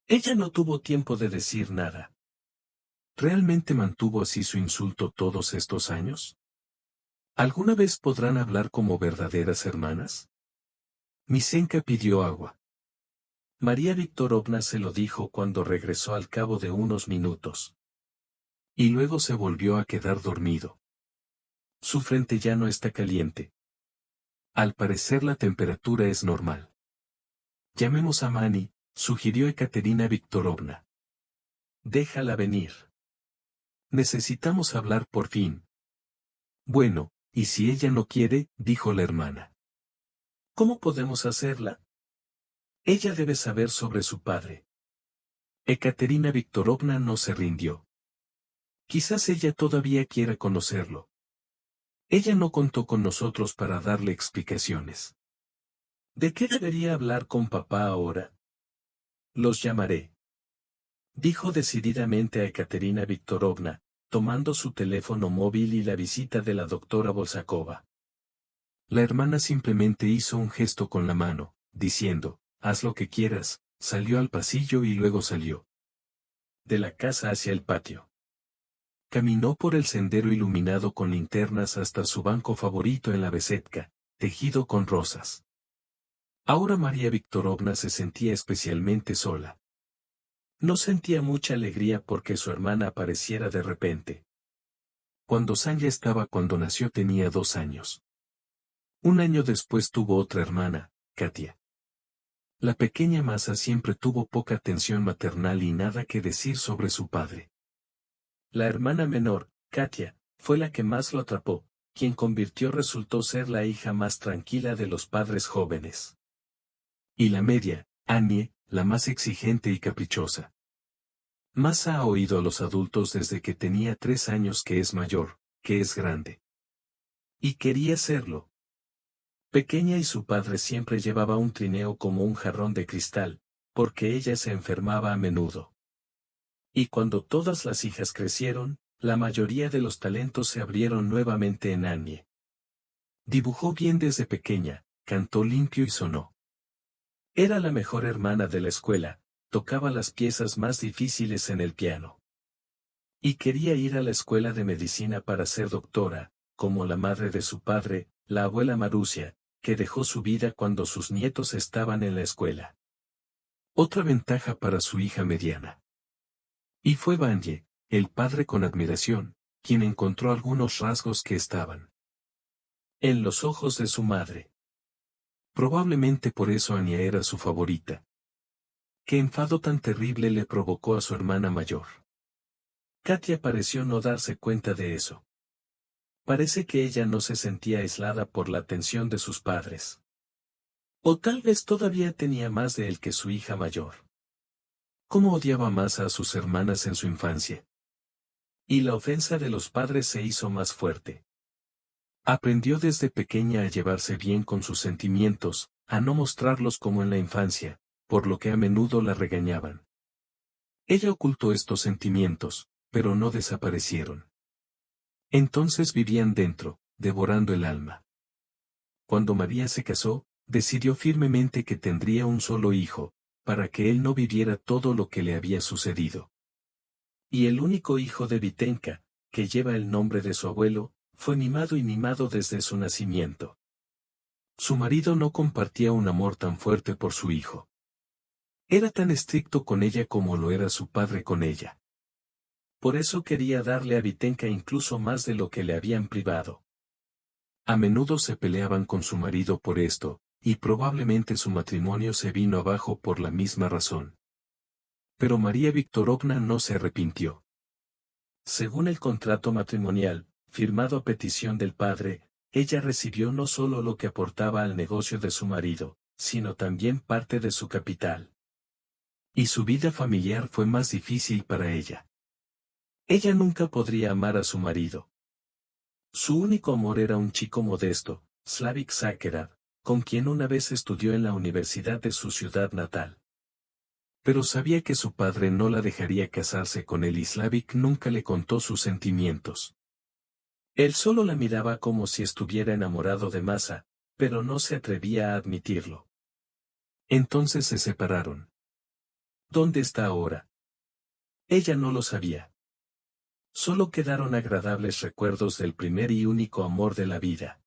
Ella no tuvo tiempo de decir nada. ¿Realmente mantuvo así su insulto todos estos años? ¿Alguna vez podrán hablar como verdaderas hermanas? Misenka pidió agua. María Viktorovna se lo dijo cuando regresó al cabo de unos minutos. Y luego se volvió a quedar dormido. Su frente ya no está caliente. Al parecer la temperatura es normal. Llamemos a Mani, sugirió Ekaterina Viktorovna. Déjala venir. Necesitamos hablar por fin. Bueno, y si ella no quiere, dijo la hermana. ¿Cómo podemos hacerla? Ella debe saber sobre su padre. Ekaterina Viktorovna no se rindió. Quizás ella todavía quiera conocerlo. Ella no contó con nosotros para darle explicaciones. ¿De qué debería hablar con papá ahora? Los llamaré. Dijo decididamente a Ekaterina Viktorovna, tomando su teléfono móvil y la visita de la doctora Bolsakova. La hermana simplemente hizo un gesto con la mano, diciendo, haz lo que quieras, salió al pasillo y luego salió. De la casa hacia el patio. Caminó por el sendero iluminado con linternas hasta su banco favorito en la besetka, tejido con rosas. Ahora María Viktorovna se sentía especialmente sola. No sentía mucha alegría porque su hermana apareciera de repente. Cuando Sanya estaba cuando nació tenía 2 años. Un año después tuvo otra hermana, Katia. La pequeña Masa siempre tuvo poca atención maternal y nada que decir sobre su padre. La hermana menor, Katia, fue la que más lo atrapó, quien resultó ser la hija más tranquila de los padres jóvenes. Y la media, Annie, la más exigente y caprichosa. Masa ha oído a los adultos desde que tenía 3 años que es mayor, que es grande. Y quería serlo. Pequeña y su padre siempre llevaba un trineo como un jarrón de cristal, porque ella se enfermaba a menudo. Y cuando todas las hijas crecieron, la mayoría de los talentos se abrieron nuevamente en Annie. Dibujó bien desde pequeña, cantó limpio y sonó. Era la mejor hermana de la escuela, tocaba las piezas más difíciles en el piano. Y quería ir a la escuela de medicina para ser doctora, como la madre de su padre, la abuela Marusia, que dejó su vida cuando sus nietos estaban en la escuela. Otra ventaja para su hija mediana. Y fue Vanje, el padre con admiración, quien encontró algunos rasgos que estaban en los ojos de su madre. Probablemente por eso Anya era su favorita. Qué enfado tan terrible le provocó a su hermana mayor. Katia pareció no darse cuenta de eso. Parece que ella no se sentía aislada por la atención de sus padres. O tal vez todavía tenía más de él que su hija mayor. ¿Cómo odiaba más a sus hermanas en su infancia? Y la ofensa de los padres se hizo más fuerte. Aprendió desde pequeña a llevarse bien con sus sentimientos, a no mostrarlos como en la infancia, por lo que a menudo la regañaban. Ella ocultó estos sentimientos, pero no desaparecieron. Entonces vivían dentro, devorando el alma. Cuando María se casó, decidió firmemente que tendría un solo hijo, para que él no viviera todo lo que le había sucedido. Y el único hijo de Vitenka, que lleva el nombre de su abuelo, fue mimado y mimado desde su nacimiento. Su marido no compartía un amor tan fuerte por su hijo. Era tan estricto con ella como lo era su padre con ella. Por eso quería darle a Vitenka incluso más de lo que le habían privado. A menudo se peleaban con su marido por esto, y probablemente su matrimonio se vino abajo por la misma razón. Pero María Viktorovna no se arrepintió. Según el contrato matrimonial, firmado a petición del padre, ella recibió no solo lo que aportaba al negocio de su marido, sino también parte de su capital. Y su vida familiar fue más difícil para ella. Ella nunca podría amar a su marido. Su único amor era un chico modesto, Slavik Sakharov, con quien una vez estudió en la universidad de su ciudad natal. Pero sabía que su padre no la dejaría casarse con él y Slavik nunca le contó sus sentimientos. Él solo la miraba como si estuviera enamorado de Masa, pero no se atrevía a admitirlo. Entonces se separaron. ¿Dónde está ahora? Ella no lo sabía. Solo quedaron agradables recuerdos del primer y único amor de la vida.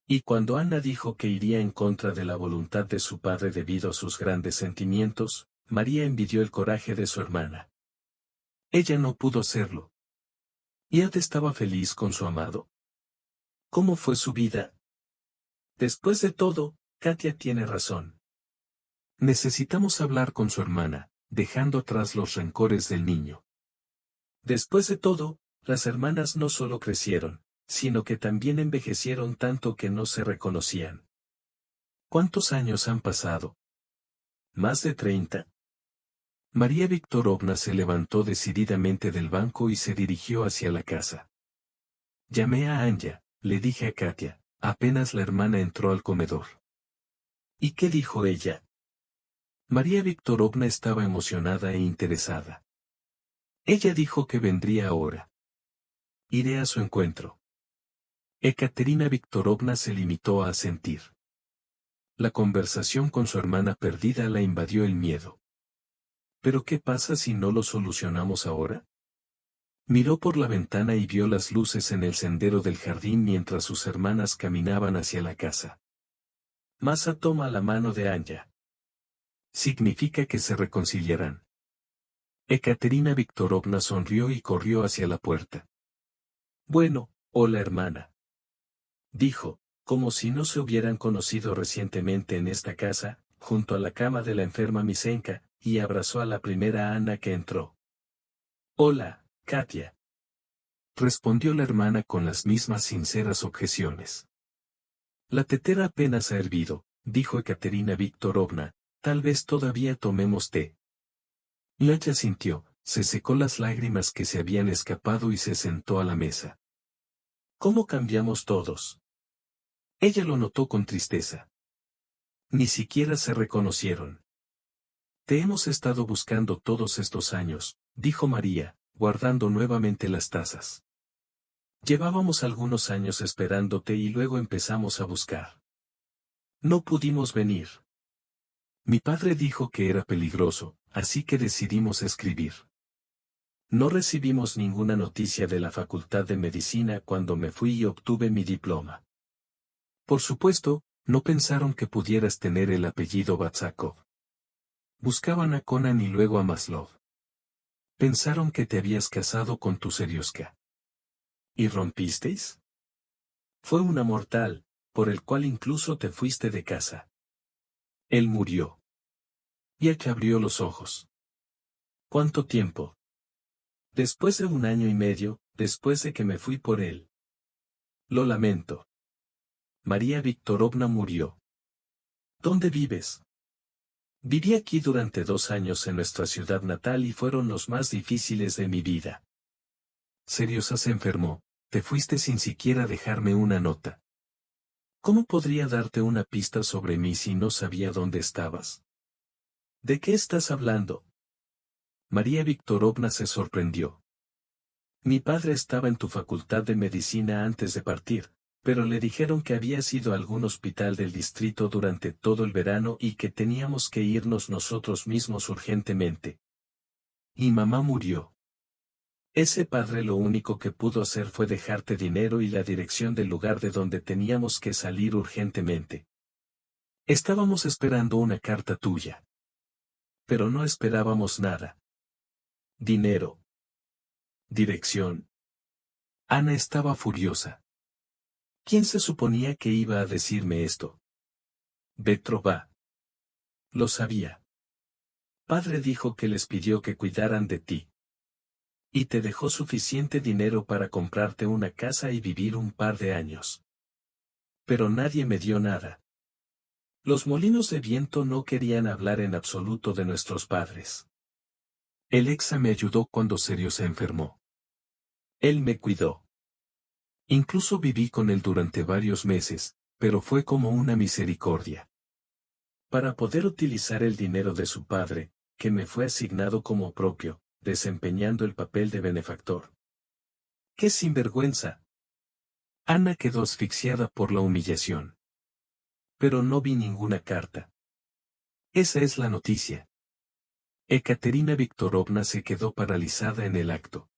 Y cuando Anna dijo que iría en contra de la voluntad de su padre debido a sus grandes sentimientos, María envidió el coraje de su hermana. Ella no pudo hacerlo. ¿Y Ed estaba feliz con su amado? ¿Cómo fue su vida? Después de todo, Katia tiene razón. Necesitamos hablar con su hermana, dejando atrás los rencores del niño. Después de todo, las hermanas no solo crecieron, sino que también envejecieron tanto que no se reconocían. ¿Cuántos años han pasado? ¿Más de 30? María Viktorovna se levantó decididamente del banco y se dirigió hacia la casa. Llamé a Anya, le dije a Katia, apenas la hermana entró al comedor. ¿Y qué dijo ella? María Viktorovna estaba emocionada e interesada. Ella dijo que vendría ahora. Iré a su encuentro. Ekaterina Viktorovna se limitó a asentir. La conversación con su hermana perdida la invadió el miedo. ¿Pero qué pasa si no lo solucionamos ahora? Miró por la ventana y vio las luces en el sendero del jardín mientras sus hermanas caminaban hacia la casa. Masa toma la mano de Anya. Significa que se reconciliarán. Ekaterina Viktorovna sonrió y corrió hacia la puerta. Bueno, hola hermana. Dijo, como si no se hubieran conocido recientemente en esta casa, junto a la cama de la enferma Misenka, y abrazó a la primera Ana que entró. Hola, Katia. Respondió la hermana con las mismas sinceras objeciones. La tetera apenas ha hervido, dijo Ekaterina Viktorovna, tal vez todavía tomemos té. Latya sintió, se secó las lágrimas que se habían escapado y se sentó a la mesa. ¿Cómo cambiamos todos? Ella lo notó con tristeza. Ni siquiera se reconocieron. Te hemos estado buscando todos estos años, dijo María, guardando nuevamente las tazas. Llevábamos algunos años esperándote y luego empezamos a buscar. No pudimos venir. Mi padre dijo que era peligroso, así que decidimos escribir. No recibimos ninguna noticia de la Facultad de Medicina cuando me fui y obtuve mi diploma. Por supuesto, no pensaron que pudieras tener el apellido Batsakov. Buscaban a Conan y luego a Maslov. Pensaron que te habías casado con tu Serioska. ¿Y rompisteis? Fue una mortal, por el cual incluso te fuiste de casa. Él murió. Yaque abrió los ojos. ¿Cuánto tiempo? Después de 1 año y medio, después de que me fui por él. Lo lamento. María Viktorovna murió. ¿Dónde vives? Viví aquí durante 2 años en nuestra ciudad natal y fueron los más difíciles de mi vida. Seriosa se enfermó, te fuiste sin siquiera dejarme una nota. ¿Cómo podría darte una pista sobre mí si no sabía dónde estabas? ¿De qué estás hablando? María Viktorovna se sorprendió. Mi padre estaba en tu facultad de medicina antes de partir, pero le dijeron que habías ido a algún hospital del distrito durante todo el verano y que teníamos que irnos nosotros mismos urgentemente. Y mamá murió. Ese padre lo único que pudo hacer fue dejarte dinero y la dirección del lugar de donde teníamos que salir urgentemente. Estábamos esperando una carta tuya. Pero no esperábamos nada. Dinero. Dirección. Ana estaba furiosa. ¿Quién se suponía que iba a decirme esto? Petrova. Lo sabía. Padre dijo que les pidió que cuidaran de ti. Y te dejó suficiente dinero para comprarte una casa y vivir un par de años. Pero nadie me dio nada. Los molinos de viento no querían hablar en absoluto de nuestros padres. El exa me ayudó cuando Serio se enfermó. Él me cuidó. Incluso viví con él durante varios meses, pero fue como una misericordia. Para poder utilizar el dinero de su padre, que me fue asignado como propio, desempeñando el papel de benefactor. ¡Qué sinvergüenza! Ana quedó asfixiada por la humillación. Pero no vi ninguna carta. Esa es la noticia. Ekaterina Viktorovna se quedó paralizada en el acto.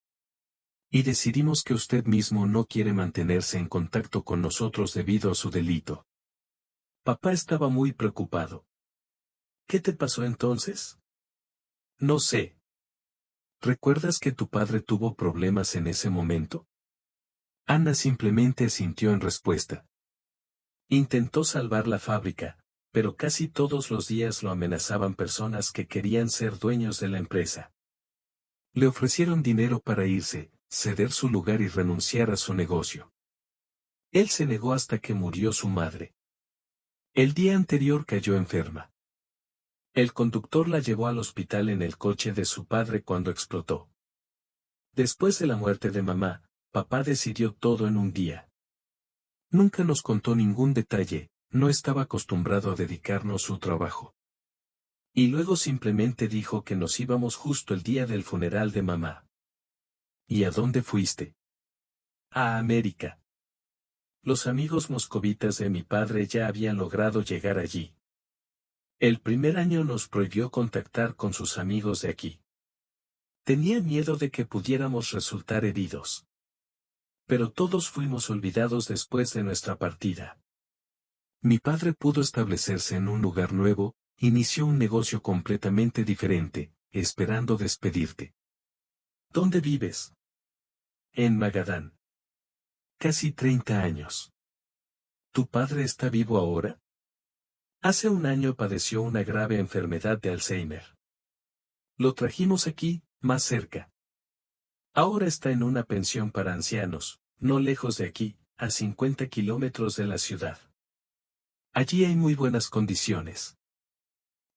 Y decidimos que usted mismo no quiere mantenerse en contacto con nosotros debido a su delito. Papá estaba muy preocupado. ¿Qué te pasó entonces? No sé. ¿Recuerdas que tu padre tuvo problemas en ese momento? Ana simplemente asintió en respuesta. Intentó salvar la fábrica, pero casi todos los días lo amenazaban personas que querían ser dueños de la empresa. Le ofrecieron dinero para irse, ceder su lugar y renunciar a su negocio. Él se negó hasta que murió su madre. El día anterior cayó enferma. El conductor la llevó al hospital en el coche de su padre cuando explotó. Después de la muerte de mamá, papá decidió todo en un día. Nunca nos contó ningún detalle, no estaba acostumbrado a dedicarnos su trabajo. Y luego simplemente dijo que nos íbamos justo el día del funeral de mamá. ¿Y a dónde fuiste? A América. Los amigos moscovitas de mi padre ya habían logrado llegar allí. El primer año nos prohibió contactar con sus amigos de aquí. Tenía miedo de que pudiéramos resultar heridos. Pero todos fuimos olvidados después de nuestra partida. Mi padre pudo establecerse en un lugar nuevo, inició un negocio completamente diferente, esperando despedirte. ¿Dónde vives? En Magadán. Casi 30 años. ¿Tu padre está vivo ahora? Hace un año padeció una grave enfermedad de Alzheimer. Lo trajimos aquí, más cerca. Ahora está en una pensión para ancianos, no lejos de aquí, a 50 kilómetros de la ciudad. Allí hay muy buenas condiciones.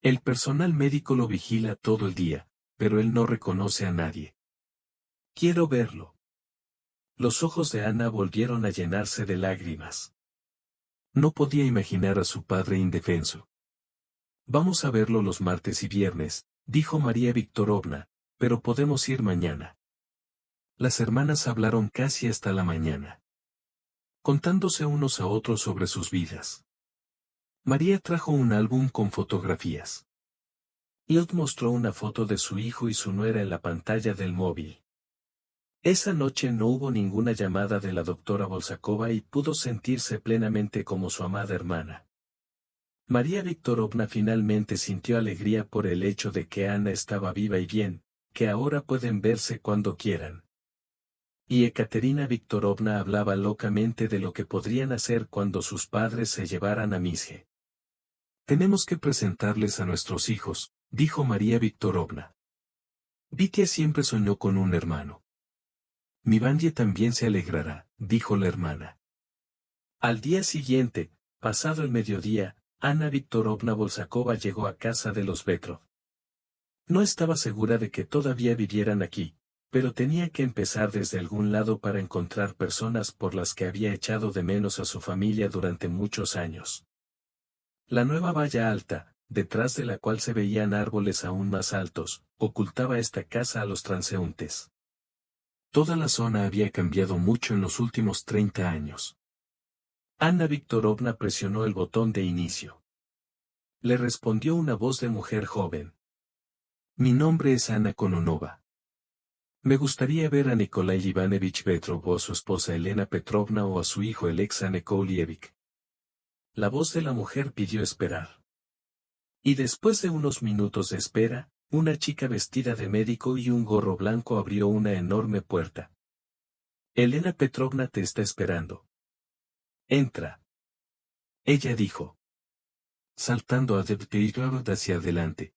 El personal médico lo vigila todo el día, pero él no reconoce a nadie. Quiero verlo. Los ojos de Ana volvieron a llenarse de lágrimas. No podía imaginar a su padre indefenso. Vamos a verlo los martes y viernes, dijo María Viktorovna, pero podemos ir mañana. Las hermanas hablaron casi hasta la mañana, contándose unos a otros sobre sus vidas. María trajo un álbum con fotografías. Piotr mostró una foto de su hijo y su nuera en la pantalla del móvil. Esa noche no hubo ninguna llamada de la doctora Bolsakova y pudo sentirse plenamente como su amada hermana. María Viktorovna finalmente sintió alegría por el hecho de que Ana estaba viva y bien, que ahora pueden verse cuando quieran. Y Ekaterina Viktorovna hablaba locamente de lo que podrían hacer cuando sus padres se llevaran a Misje. Tenemos que presentarles a nuestros hijos, dijo María Viktorovna. Vitia siempre soñó con un hermano. Mi Vanje también se alegrará, dijo la hermana. Al día siguiente, pasado el mediodía, Ana Viktorovna Bolsakova llegó a casa de los Petrov. No estaba segura de que todavía vivieran aquí, pero tenía que empezar desde algún lado para encontrar personas por las que había echado de menos a su familia durante muchos años. La nueva valla alta, detrás de la cual se veían árboles aún más altos, ocultaba esta casa a los transeúntes. Toda la zona había cambiado mucho en los últimos 30 años. Ana Viktorovna presionó el botón de inicio. Le respondió una voz de mujer joven. Mi nombre es Ana Kononova. Me gustaría ver a Nikolai Ivanovich Petrov o a su esposa Elena Petrovna o a su hijo Alexa Nikolievich. La voz de la mujer pidió esperar. Y después de unos minutos de espera, una chica vestida de médico y un gorro blanco abrió una enorme puerta. Elena Petrovna te está esperando. Entra. Ella dijo. Saltando a Debteirov hacia adelante.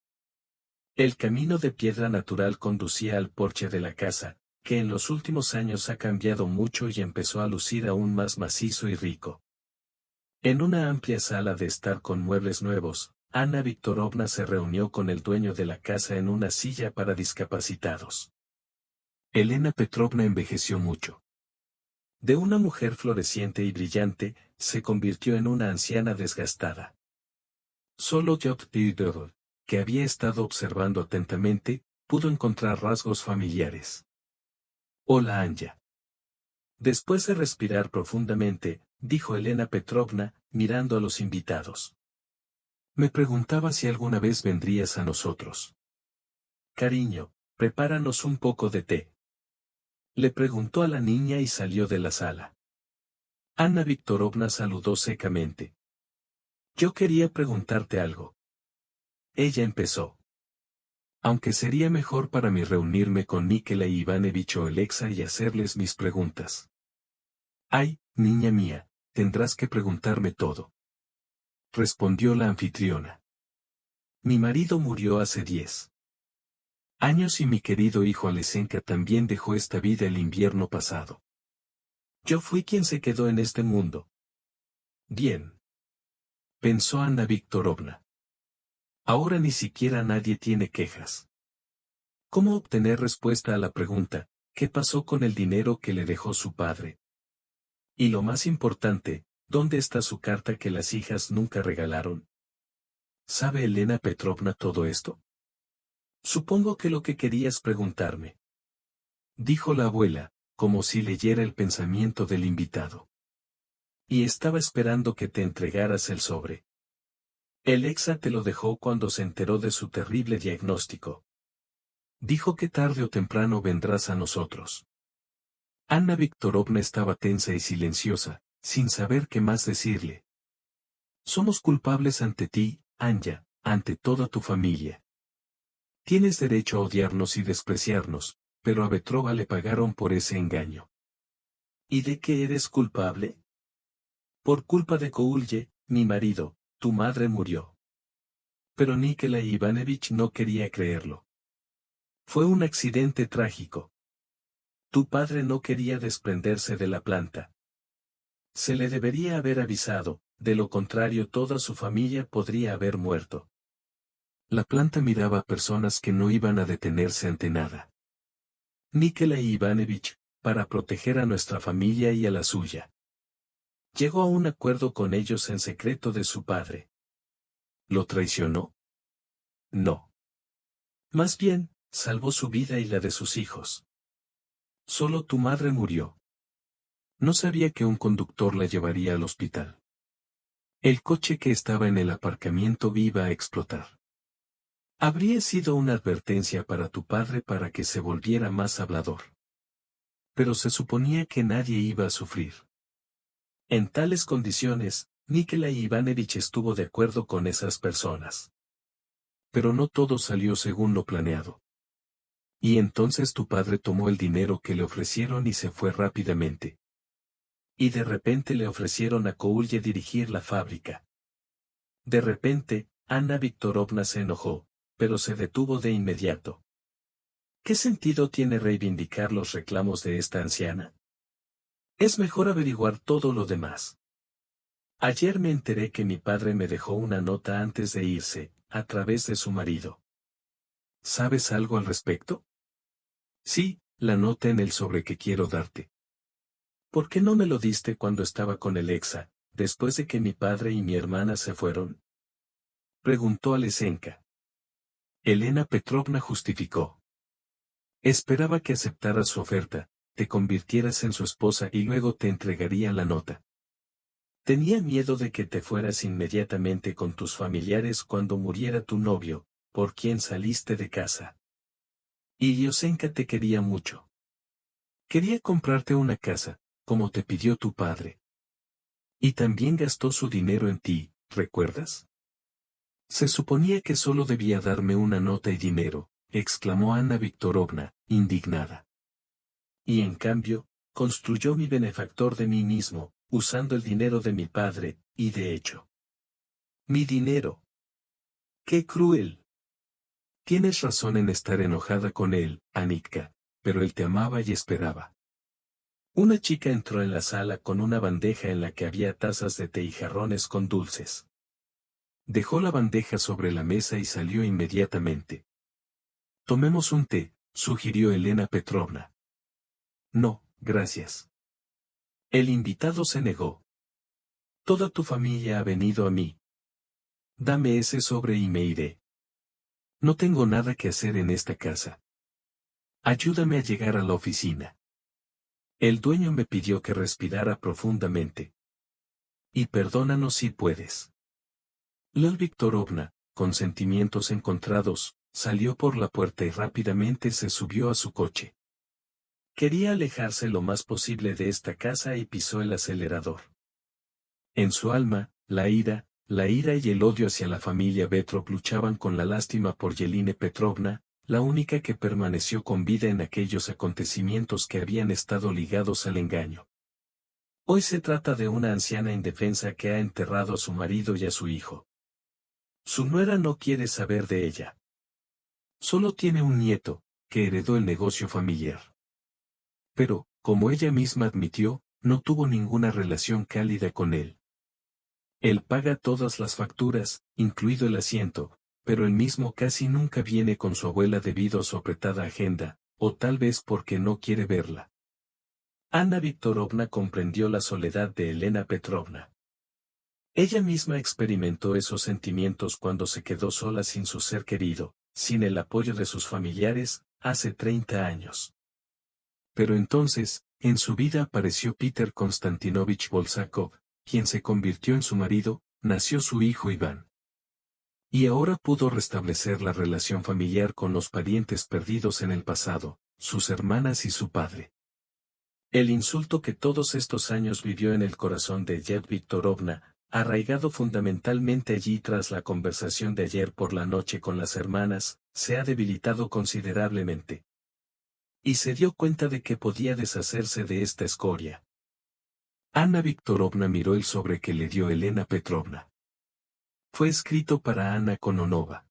El camino de piedra natural conducía al porche de la casa, que en los últimos años ha cambiado mucho y empezó a lucir aún más macizo y rico. En una amplia sala de estar con muebles nuevos, Anna Viktorovna se reunió con el dueño de la casa en una silla para discapacitados. Elena Petrovna envejeció mucho. De una mujer floreciente y brillante, se convirtió en una anciana desgastada. Solo Jotpidor, que había estado observando atentamente, pudo encontrar rasgos familiares. Hola Anya. Después de respirar profundamente, dijo Elena Petrovna, mirando a los invitados. Me preguntaba si alguna vez vendrías a nosotros. Cariño, prepáranos un poco de té. Le preguntó a la niña y salió de la sala. Anna Viktorovna saludó secamente. Yo quería preguntarte algo. Ella empezó. Aunque sería mejor para mí reunirme con Nikela Ivanovich o Alexa y hacerles mis preguntas. Ay, niña mía, tendrás que preguntarme todo. Respondió la anfitriona. Mi marido murió hace 10 años y mi querido hijo Alesenka también dejó esta vida el invierno pasado. Yo fui quien se quedó en este mundo. Bien. Pensó Anna Viktorovna. Ahora ni siquiera nadie tiene quejas. ¿Cómo obtener respuesta a la pregunta, ¿qué pasó con el dinero que le dejó su padre? Y lo más importante, ¿dónde está su carta que las hijas nunca regalaron? ¿Sabe Elena Petrovna todo esto? Supongo que lo que querías preguntarme. Dijo la abuela, como si leyera el pensamiento del invitado. Y estaba esperando que te entregaras el sobre. El exa te lo dejó cuando se enteró de su terrible diagnóstico. Dijo que tarde o temprano vendrás a nosotros. Anna Viktorovna estaba tensa y silenciosa, sin saber qué más decirle. Somos culpables ante ti, Anya, ante toda tu familia. Tienes derecho a odiarnos y despreciarnos, pero a Petrova le pagaron por ese engaño. ¿Y de qué eres culpable? Por culpa de Koulye, mi marido, tu madre murió. Pero Nikela Ivanovich no quería creerlo. Fue un accidente trágico. Tu padre no quería desprenderse de la planta. Se le debería haber avisado, de lo contrario toda su familia podría haber muerto. La planta miraba a personas que no iban a detenerse ante nada. Nikela Ivanovich, para proteger a nuestra familia y a la suya. Llegó a un acuerdo con ellos en secreto de su padre. ¿Lo traicionó? No. Más bien, salvó su vida y la de sus hijos. Solo tu madre murió. No sabía que un conductor la llevaría al hospital. El coche que estaba en el aparcamiento iba a explotar. Habría sido una advertencia para tu padre para que se volviera más hablador. Pero se suponía que nadie iba a sufrir. En tales condiciones, Nikela Ivanovich estuvo de acuerdo con esas personas. Pero no todo salió según lo planeado. Y entonces tu padre tomó el dinero que le ofrecieron y se fue rápidamente. Y de repente le ofrecieron a Koulye dirigir la fábrica. De repente, Anna Viktorovna se enojó, pero se detuvo de inmediato. ¿Qué sentido tiene reivindicar los reclamos de esta anciana? Es mejor averiguar todo lo demás. Ayer me enteré que mi padre me dejó una nota antes de irse, a través de su marido. ¿Sabes algo al respecto? Sí, la nota en el sobre que quiero darte. ¿Por qué no me lo diste cuando estaba con el exa, después de que mi padre y mi hermana se fueron? Preguntó Alesenka. Elena Petrovna justificó. Esperaba que aceptaras su oferta, te convirtieras en su esposa y luego te entregaría la nota. Tenía miedo de que te fueras inmediatamente con tus familiares cuando muriera tu novio, por quien saliste de casa. Y Yosenka te quería mucho. Quería comprarte una casa, como te pidió tu padre. Y también gastó su dinero en ti, ¿recuerdas? Se suponía que solo debía darme una nota y dinero, exclamó Anna Viktorovna, indignada. Y en cambio, construyó mi benefactor de mí mismo, usando el dinero de mi padre, y de hecho. Mi dinero. ¡Qué cruel! Tienes razón en estar enojada con él, Anitka, pero él te amaba y esperaba. Una chica entró en la sala con una bandeja en la que había tazas de té y jarrones con dulces. Dejó la bandeja sobre la mesa y salió inmediatamente. Tomemos un té, sugirió Elena Petrovna. No, gracias. El invitado se negó. Toda tu familia ha venido a mí. Dame ese sobre y me iré. No tengo nada que hacer en esta casa. Ayúdame a llegar a la oficina. El dueño me pidió que respirara profundamente. Y perdónanos si puedes. Lal Viktorovna, con sentimientos encontrados, salió por la puerta y rápidamente se subió a su coche. Quería alejarse lo más posible de esta casa y pisó el acelerador. En su alma, la ira y el odio hacia la familia Petrov luchaban con la lástima por Yelena Petrovna, la única que permaneció con vida en aquellos acontecimientos que habían estado ligados al engaño. Hoy se trata de una anciana indefensa que ha enterrado a su marido y a su hijo. Su nuera no quiere saber de ella. Solo tiene un nieto, que heredó el negocio familiar. Pero, como ella misma admitió, no tuvo ninguna relación cálida con él. Él paga todas las facturas, incluido el asiento, pero él mismo casi nunca viene con su abuela debido a su apretada agenda, o tal vez porque no quiere verla. Anna Viktorovna comprendió la soledad de Elena Petrovna. Ella misma experimentó esos sentimientos cuando se quedó sola sin su ser querido, sin el apoyo de sus familiares, hace 30 años. Pero entonces, en su vida apareció Peter Konstantinovich Bolsakov, quien se convirtió en su marido, nació su hijo Iván. Y ahora pudo restablecer la relación familiar con los parientes perdidos en el pasado, sus hermanas y su padre. El insulto que todos estos años vivió en el corazón de Yed Viktorovna, arraigado fundamentalmente allí tras la conversación de ayer por la noche con las hermanas, se ha debilitado considerablemente. Y se dio cuenta de que podía deshacerse de esta escoria. Anna Viktorovna miró el sobre que le dio Elena Petrovna. Fue escrito para Anna Kononova.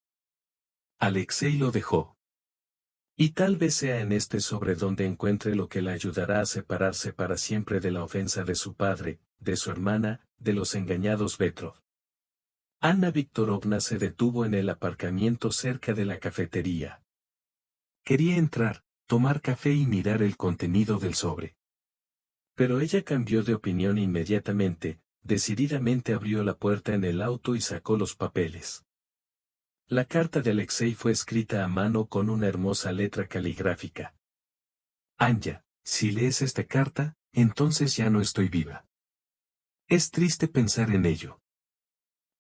Alexei lo dejó. Y tal vez sea en este sobre donde encuentre lo que la ayudará a separarse para siempre de la ofensa de su padre, de su hermana, de los engañados Petrov. Anna Viktorovna se detuvo en el aparcamiento cerca de la cafetería. Quería entrar, tomar café y mirar el contenido del sobre. Pero ella cambió de opinión inmediatamente, decididamente abrió la puerta en el auto y sacó los papeles. La carta de Alexei fue escrita a mano con una hermosa letra caligráfica. Anya, si lees esta carta, entonces ya no estoy viva. Es triste pensar en ello.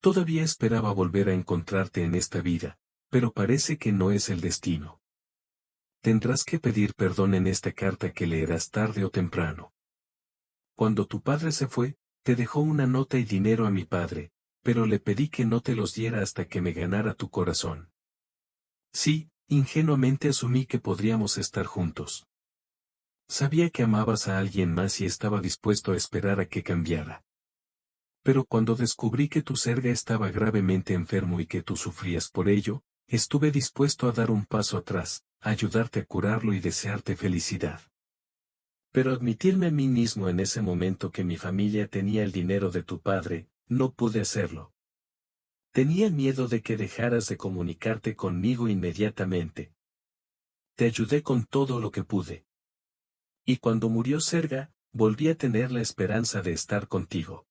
Todavía esperaba volver a encontrarte en esta vida, pero parece que no es el destino. Tendrás que pedir perdón en esta carta que leerás tarde o temprano. Cuando tu padre se fue, te dejó una nota y dinero a mi padre, pero le pedí que no te los diera hasta que me ganara tu corazón. Sí, ingenuamente asumí que podríamos estar juntos. Sabía que amabas a alguien más y estaba dispuesto a esperar a que cambiara. Pero cuando descubrí que tu Serga estaba gravemente enfermo y que tú sufrías por ello, estuve dispuesto a dar un paso atrás, a ayudarte a curarlo y desearte felicidad. Pero admitirme a mí mismo en ese momento que mi familia tenía el dinero de tu padre, no pude hacerlo. Tenía miedo de que dejaras de comunicarte conmigo inmediatamente. Te ayudé con todo lo que pude. Y cuando murió Serga, volví a tener la esperanza de estar contigo.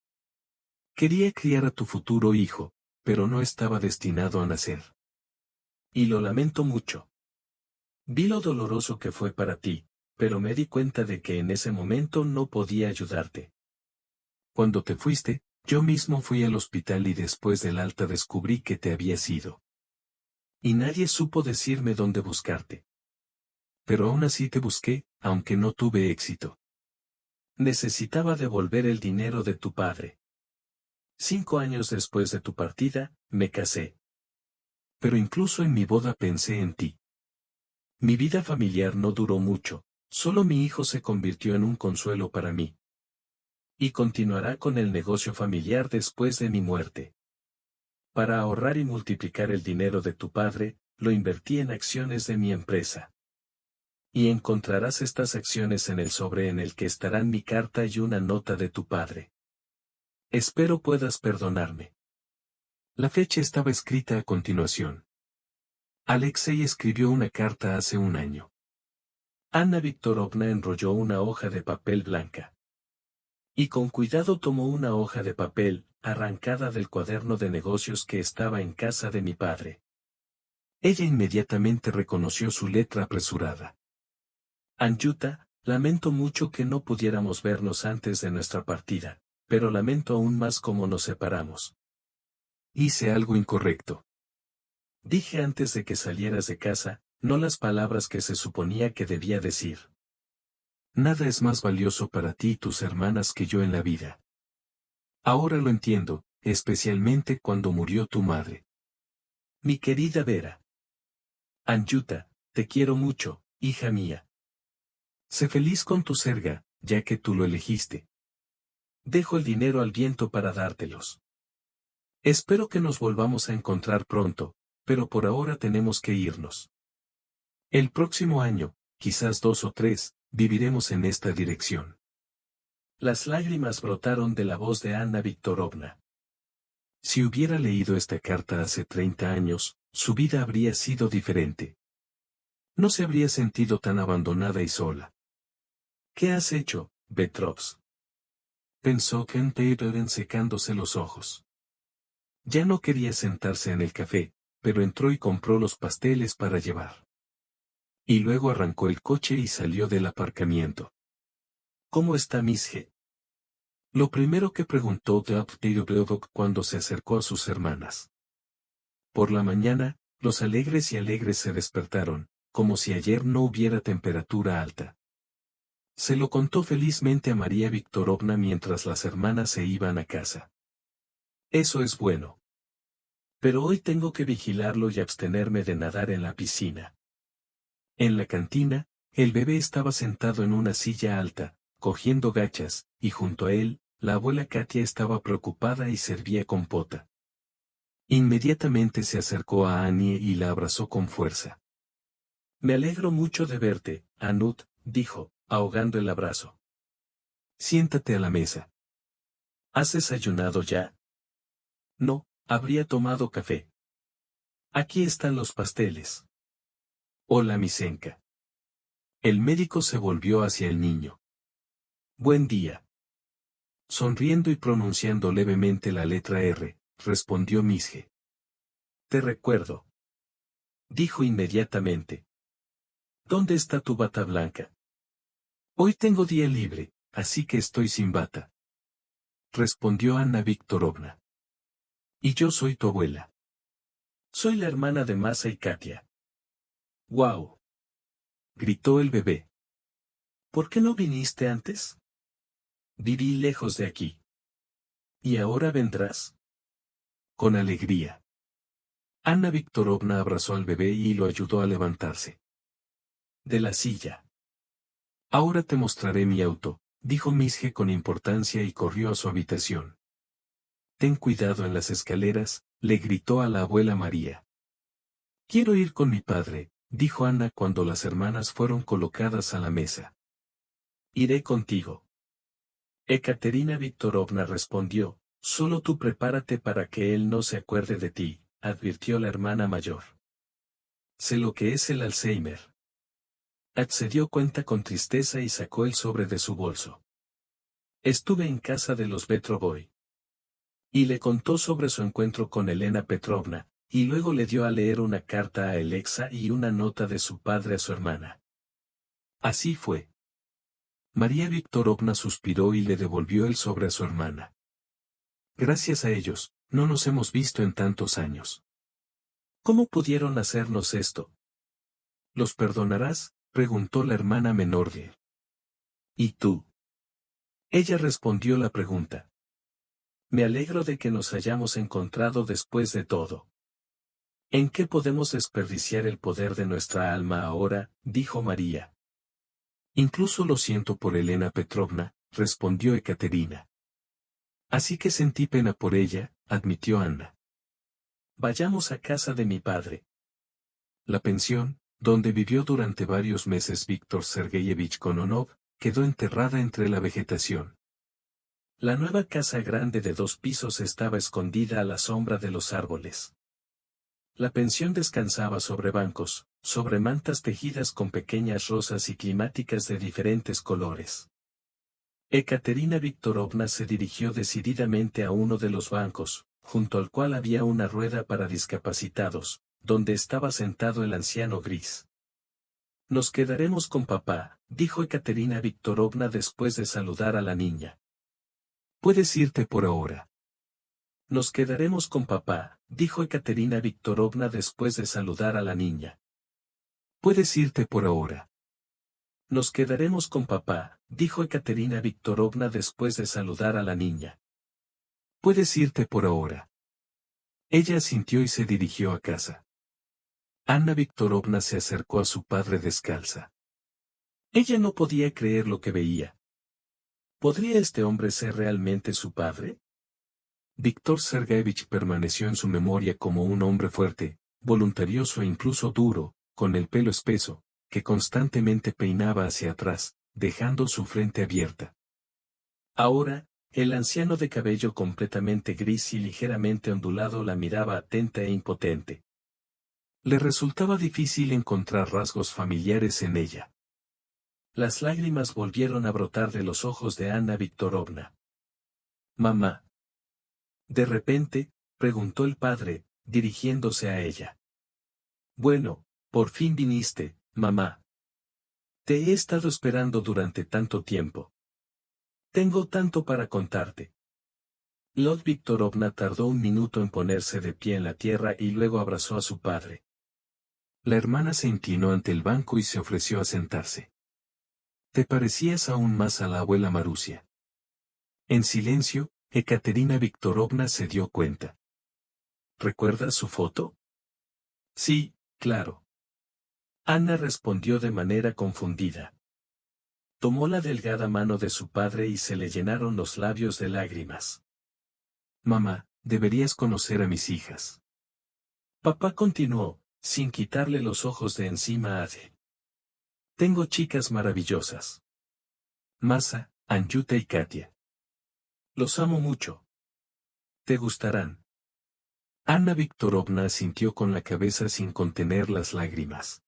Quería criar a tu futuro hijo, pero no estaba destinado a nacer. Y lo lamento mucho. Vi lo doloroso que fue para ti, pero me di cuenta de que en ese momento no podía ayudarte. Cuando te fuiste, yo mismo fui al hospital y después del alta descubrí que te habías ido. Y nadie supo decirme dónde buscarte. Pero aún así te busqué, aunque no tuve éxito. Necesitaba devolver el dinero de tu padre. 5 años después de tu partida, me casé. Pero incluso en mi boda pensé en ti. Mi vida familiar no duró mucho, solo mi hijo se convirtió en un consuelo para mí. Y continuará con el negocio familiar después de mi muerte. Para ahorrar y multiplicar el dinero de tu padre, lo invertí en acciones de mi empresa. Y encontrarás estas acciones en el sobre en el que estarán mi carta y una nota de tu padre. Espero puedas perdonarme. La fecha estaba escrita a continuación. Alexei escribió una carta hace un año. Anna Viktorovna enrolló una hoja de papel blanca. Y con cuidado tomó una hoja de papel, arrancada del cuaderno de negocios que estaba en casa de mi padre. Ella inmediatamente reconoció su letra apresurada. Anyuta, lamento mucho que no pudiéramos vernos antes de nuestra partida, pero lamento aún más cómo nos separamos. Hice algo incorrecto. Dije antes de que salieras de casa, no las palabras que se suponía que debía decir. Nada es más valioso para ti y tus hermanas que yo en la vida. Ahora lo entiendo, especialmente cuando murió tu madre. Mi querida Vera. Anyuta, te quiero mucho, hija mía. Sé feliz con tu serga, ya que tú lo elegiste. Dejo el dinero al viento para dártelos. Espero que nos volvamos a encontrar pronto, pero por ahora tenemos que irnos. El próximo año, quizás 2 o 3, viviremos en esta dirección. Las lágrimas brotaron de la voz de Anna Viktorovna. Si hubiera leído esta carta hace 30 años, su vida habría sido diferente. No se habría sentido tan abandonada y sola. ¿Qué has hecho, Petrovs? Pensó Ken Peter secándose los ojos. Ya no quería sentarse en el café, pero entró y compró los pasteles para llevar. Y luego arrancó el coche y salió del aparcamiento. ¿Cómo está Miss G? Lo primero que preguntó Dav cuando se acercó a sus hermanas. Por la mañana, los alegres y alegres se despertaron, como si ayer no hubiera temperatura alta. Se lo contó felizmente a María Viktorovna mientras las hermanas se iban a casa. Eso es bueno. Pero hoy tengo que vigilarlo y abstenerme de nadar en la piscina. En la cantina, el bebé estaba sentado en una silla alta, cogiendo gachas, y junto a él, la abuela Katia estaba preocupada y servía compota. Inmediatamente se acercó a Annie y la abrazó con fuerza. Me alegro mucho de verte, Anut, dijo, ahogando el abrazo. Siéntate a la mesa. ¿Has desayunado ya? No, habría tomado café. Aquí están los pasteles. Hola Misenka. El médico se volvió hacia el niño. Buen día. Sonriendo y pronunciando levemente la letra R, respondió Misge. Te recuerdo. Dijo inmediatamente. ¿Dónde está tu bata blanca? Hoy tengo día libre, así que estoy sin bata. Respondió Anna Viktorovna. Y yo soy tu abuela. Soy la hermana de Masa y Katia. ¡Guau! Gritó el bebé. ¿Por qué no viniste antes? Viví lejos de aquí. ¿Y ahora vendrás? Con alegría. Anna Viktorovna abrazó al bebé y lo ayudó a levantarse. De la silla. Ahora te mostraré mi auto, dijo Misge con importancia y corrió a su habitación. Ten cuidado en las escaleras, le gritó a la abuela María. Quiero ir con mi padre, dijo Anna cuando las hermanas fueron colocadas a la mesa. Iré contigo. Ekaterina Viktorovna respondió, solo tú prepárate para que él no se acuerde de ti, advirtió la hermana mayor. Sé lo que es el Alzheimer. Ad se dio cuenta con tristeza y sacó el sobre de su bolso. Estuve en casa de los Petrovoy. Y le contó sobre su encuentro con Elena Petrovna, y luego le dio a leer una carta a Alexa y una nota de su padre a su hermana. Así fue. María Viktorovna suspiró y le devolvió el sobre a su hermana. Gracias a ellos, no nos hemos visto en tantos años. ¿Cómo pudieron hacernos esto? ¿Los perdonarás? Preguntó la hermana menor de él. ¿Y tú? Ella respondió la pregunta. Me alegro de que nos hayamos encontrado después de todo. ¿En qué podemos desperdiciar el poder de nuestra alma ahora? Dijo María. Incluso lo siento por Elena Petrovna, respondió Ekaterina. Así que sentí pena por ella, admitió Anna. Vayamos a casa de mi padre. La pensión, donde vivió durante varios meses Víctor Sergeyevich Kononov, quedó enterrada entre la vegetación. La nueva casa grande de 2 pisos estaba escondida a la sombra de los árboles. La pensión descansaba sobre bancos, sobre mantas tejidas con pequeñas rosas y climáticas de diferentes colores. Ekaterina Viktorovna se dirigió decididamente a uno de los bancos, junto al cual había una rueda para discapacitados, donde estaba sentado el anciano gris. «Nos quedaremos con papá», dijo Ekaterina Viktorovna después de saludar a la niña. «Puedes irte por ahora». «Nos quedaremos con papá», dijo Ekaterina Viktorovna después de saludar a la niña. «Puedes irte por ahora». «Nos quedaremos con papá», dijo Ekaterina Viktorovna después de saludar a la niña. «Puedes irte por ahora». Ella asintió y se dirigió a casa. Anna Viktorovna se acercó a su padre descalza. Ella no podía creer lo que veía. ¿Podría este hombre ser realmente su padre? Víctor Sergeyevich permaneció en su memoria como un hombre fuerte, voluntarioso e incluso duro, con el pelo espeso, que constantemente peinaba hacia atrás, dejando su frente abierta. Ahora, el anciano de cabello completamente gris y ligeramente ondulado la miraba atenta e impotente. Le resultaba difícil encontrar rasgos familiares en ella. Las lágrimas volvieron a brotar de los ojos de Anna Viktorovna. «Mamá». De repente, preguntó el padre, dirigiéndose a ella. «Bueno, por fin viniste, mamá. Te he estado esperando durante tanto tiempo. Tengo tanto para contarte». Lord Viktorovna tardó un minuto en ponerse de pie en la tierra y luego abrazó a su padre. La hermana se inclinó ante el banco y se ofreció a sentarse. «Te parecías aún más a la abuela Marusia». En silencio, Ekaterina Viktorovna se dio cuenta. «¿Recuerdas su foto?» «Sí, claro». Anna respondió de manera confundida. Tomó la delgada mano de su padre y se le llenaron los labios de lágrimas. «Mamá, deberías conocer a mis hijas». Papá continuó, sin quitarle los ojos de encima a Ade. «Tengo chicas maravillosas. Masa, Anyuta y Katia. Los amo mucho. Te gustarán». Anna Viktorovna asintió con la cabeza sin contener las lágrimas.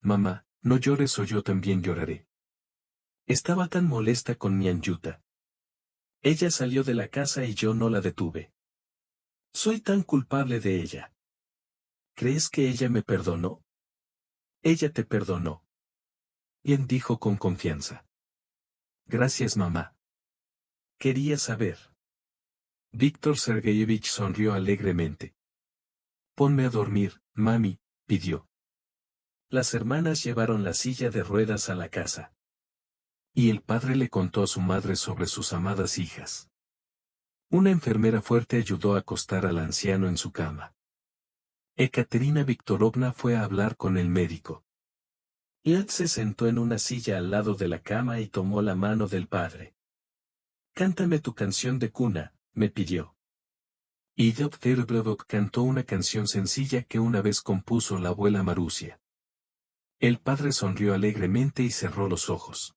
«Mamá, no llores o yo también lloraré». Estaba tan molesta con mi Anyuta. Ella salió de la casa y yo no la detuve. Soy tan culpable de ella. ¿Crees que ella me perdonó? Ella te perdonó. Bien, dijo con confianza. Gracias, mamá. Quería saber. Víctor Sergeyevich sonrió alegremente. Ponme a dormir, mami, pidió. Las hermanas llevaron la silla de ruedas a la casa. Y el padre le contó a su madre sobre sus amadas hijas. Una enfermera fuerte ayudó a acostar al anciano en su cama. Ekaterina Viktorovna fue a hablar con el médico. Yad se sentó en una silla al lado de la cama y tomó la mano del padre. «Cántame tu canción de cuna», me pidió. Y Yad cantó una canción sencilla que una vez compuso la abuela Marusia. El padre sonrió alegremente y cerró los ojos.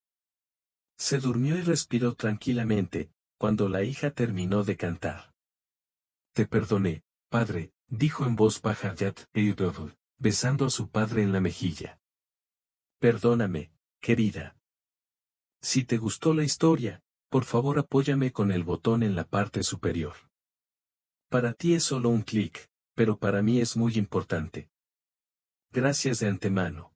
Se durmió y respiró tranquilamente, cuando la hija terminó de cantar. «Te perdoné, padre», dijo en voz baja Yad, besando a su padre en la mejilla. «Perdóname, querida. Si te gustó la historia, por favor apóyame con el botón en la parte superior. Para ti es solo un clic, pero para mí es muy importante. Gracias de antemano».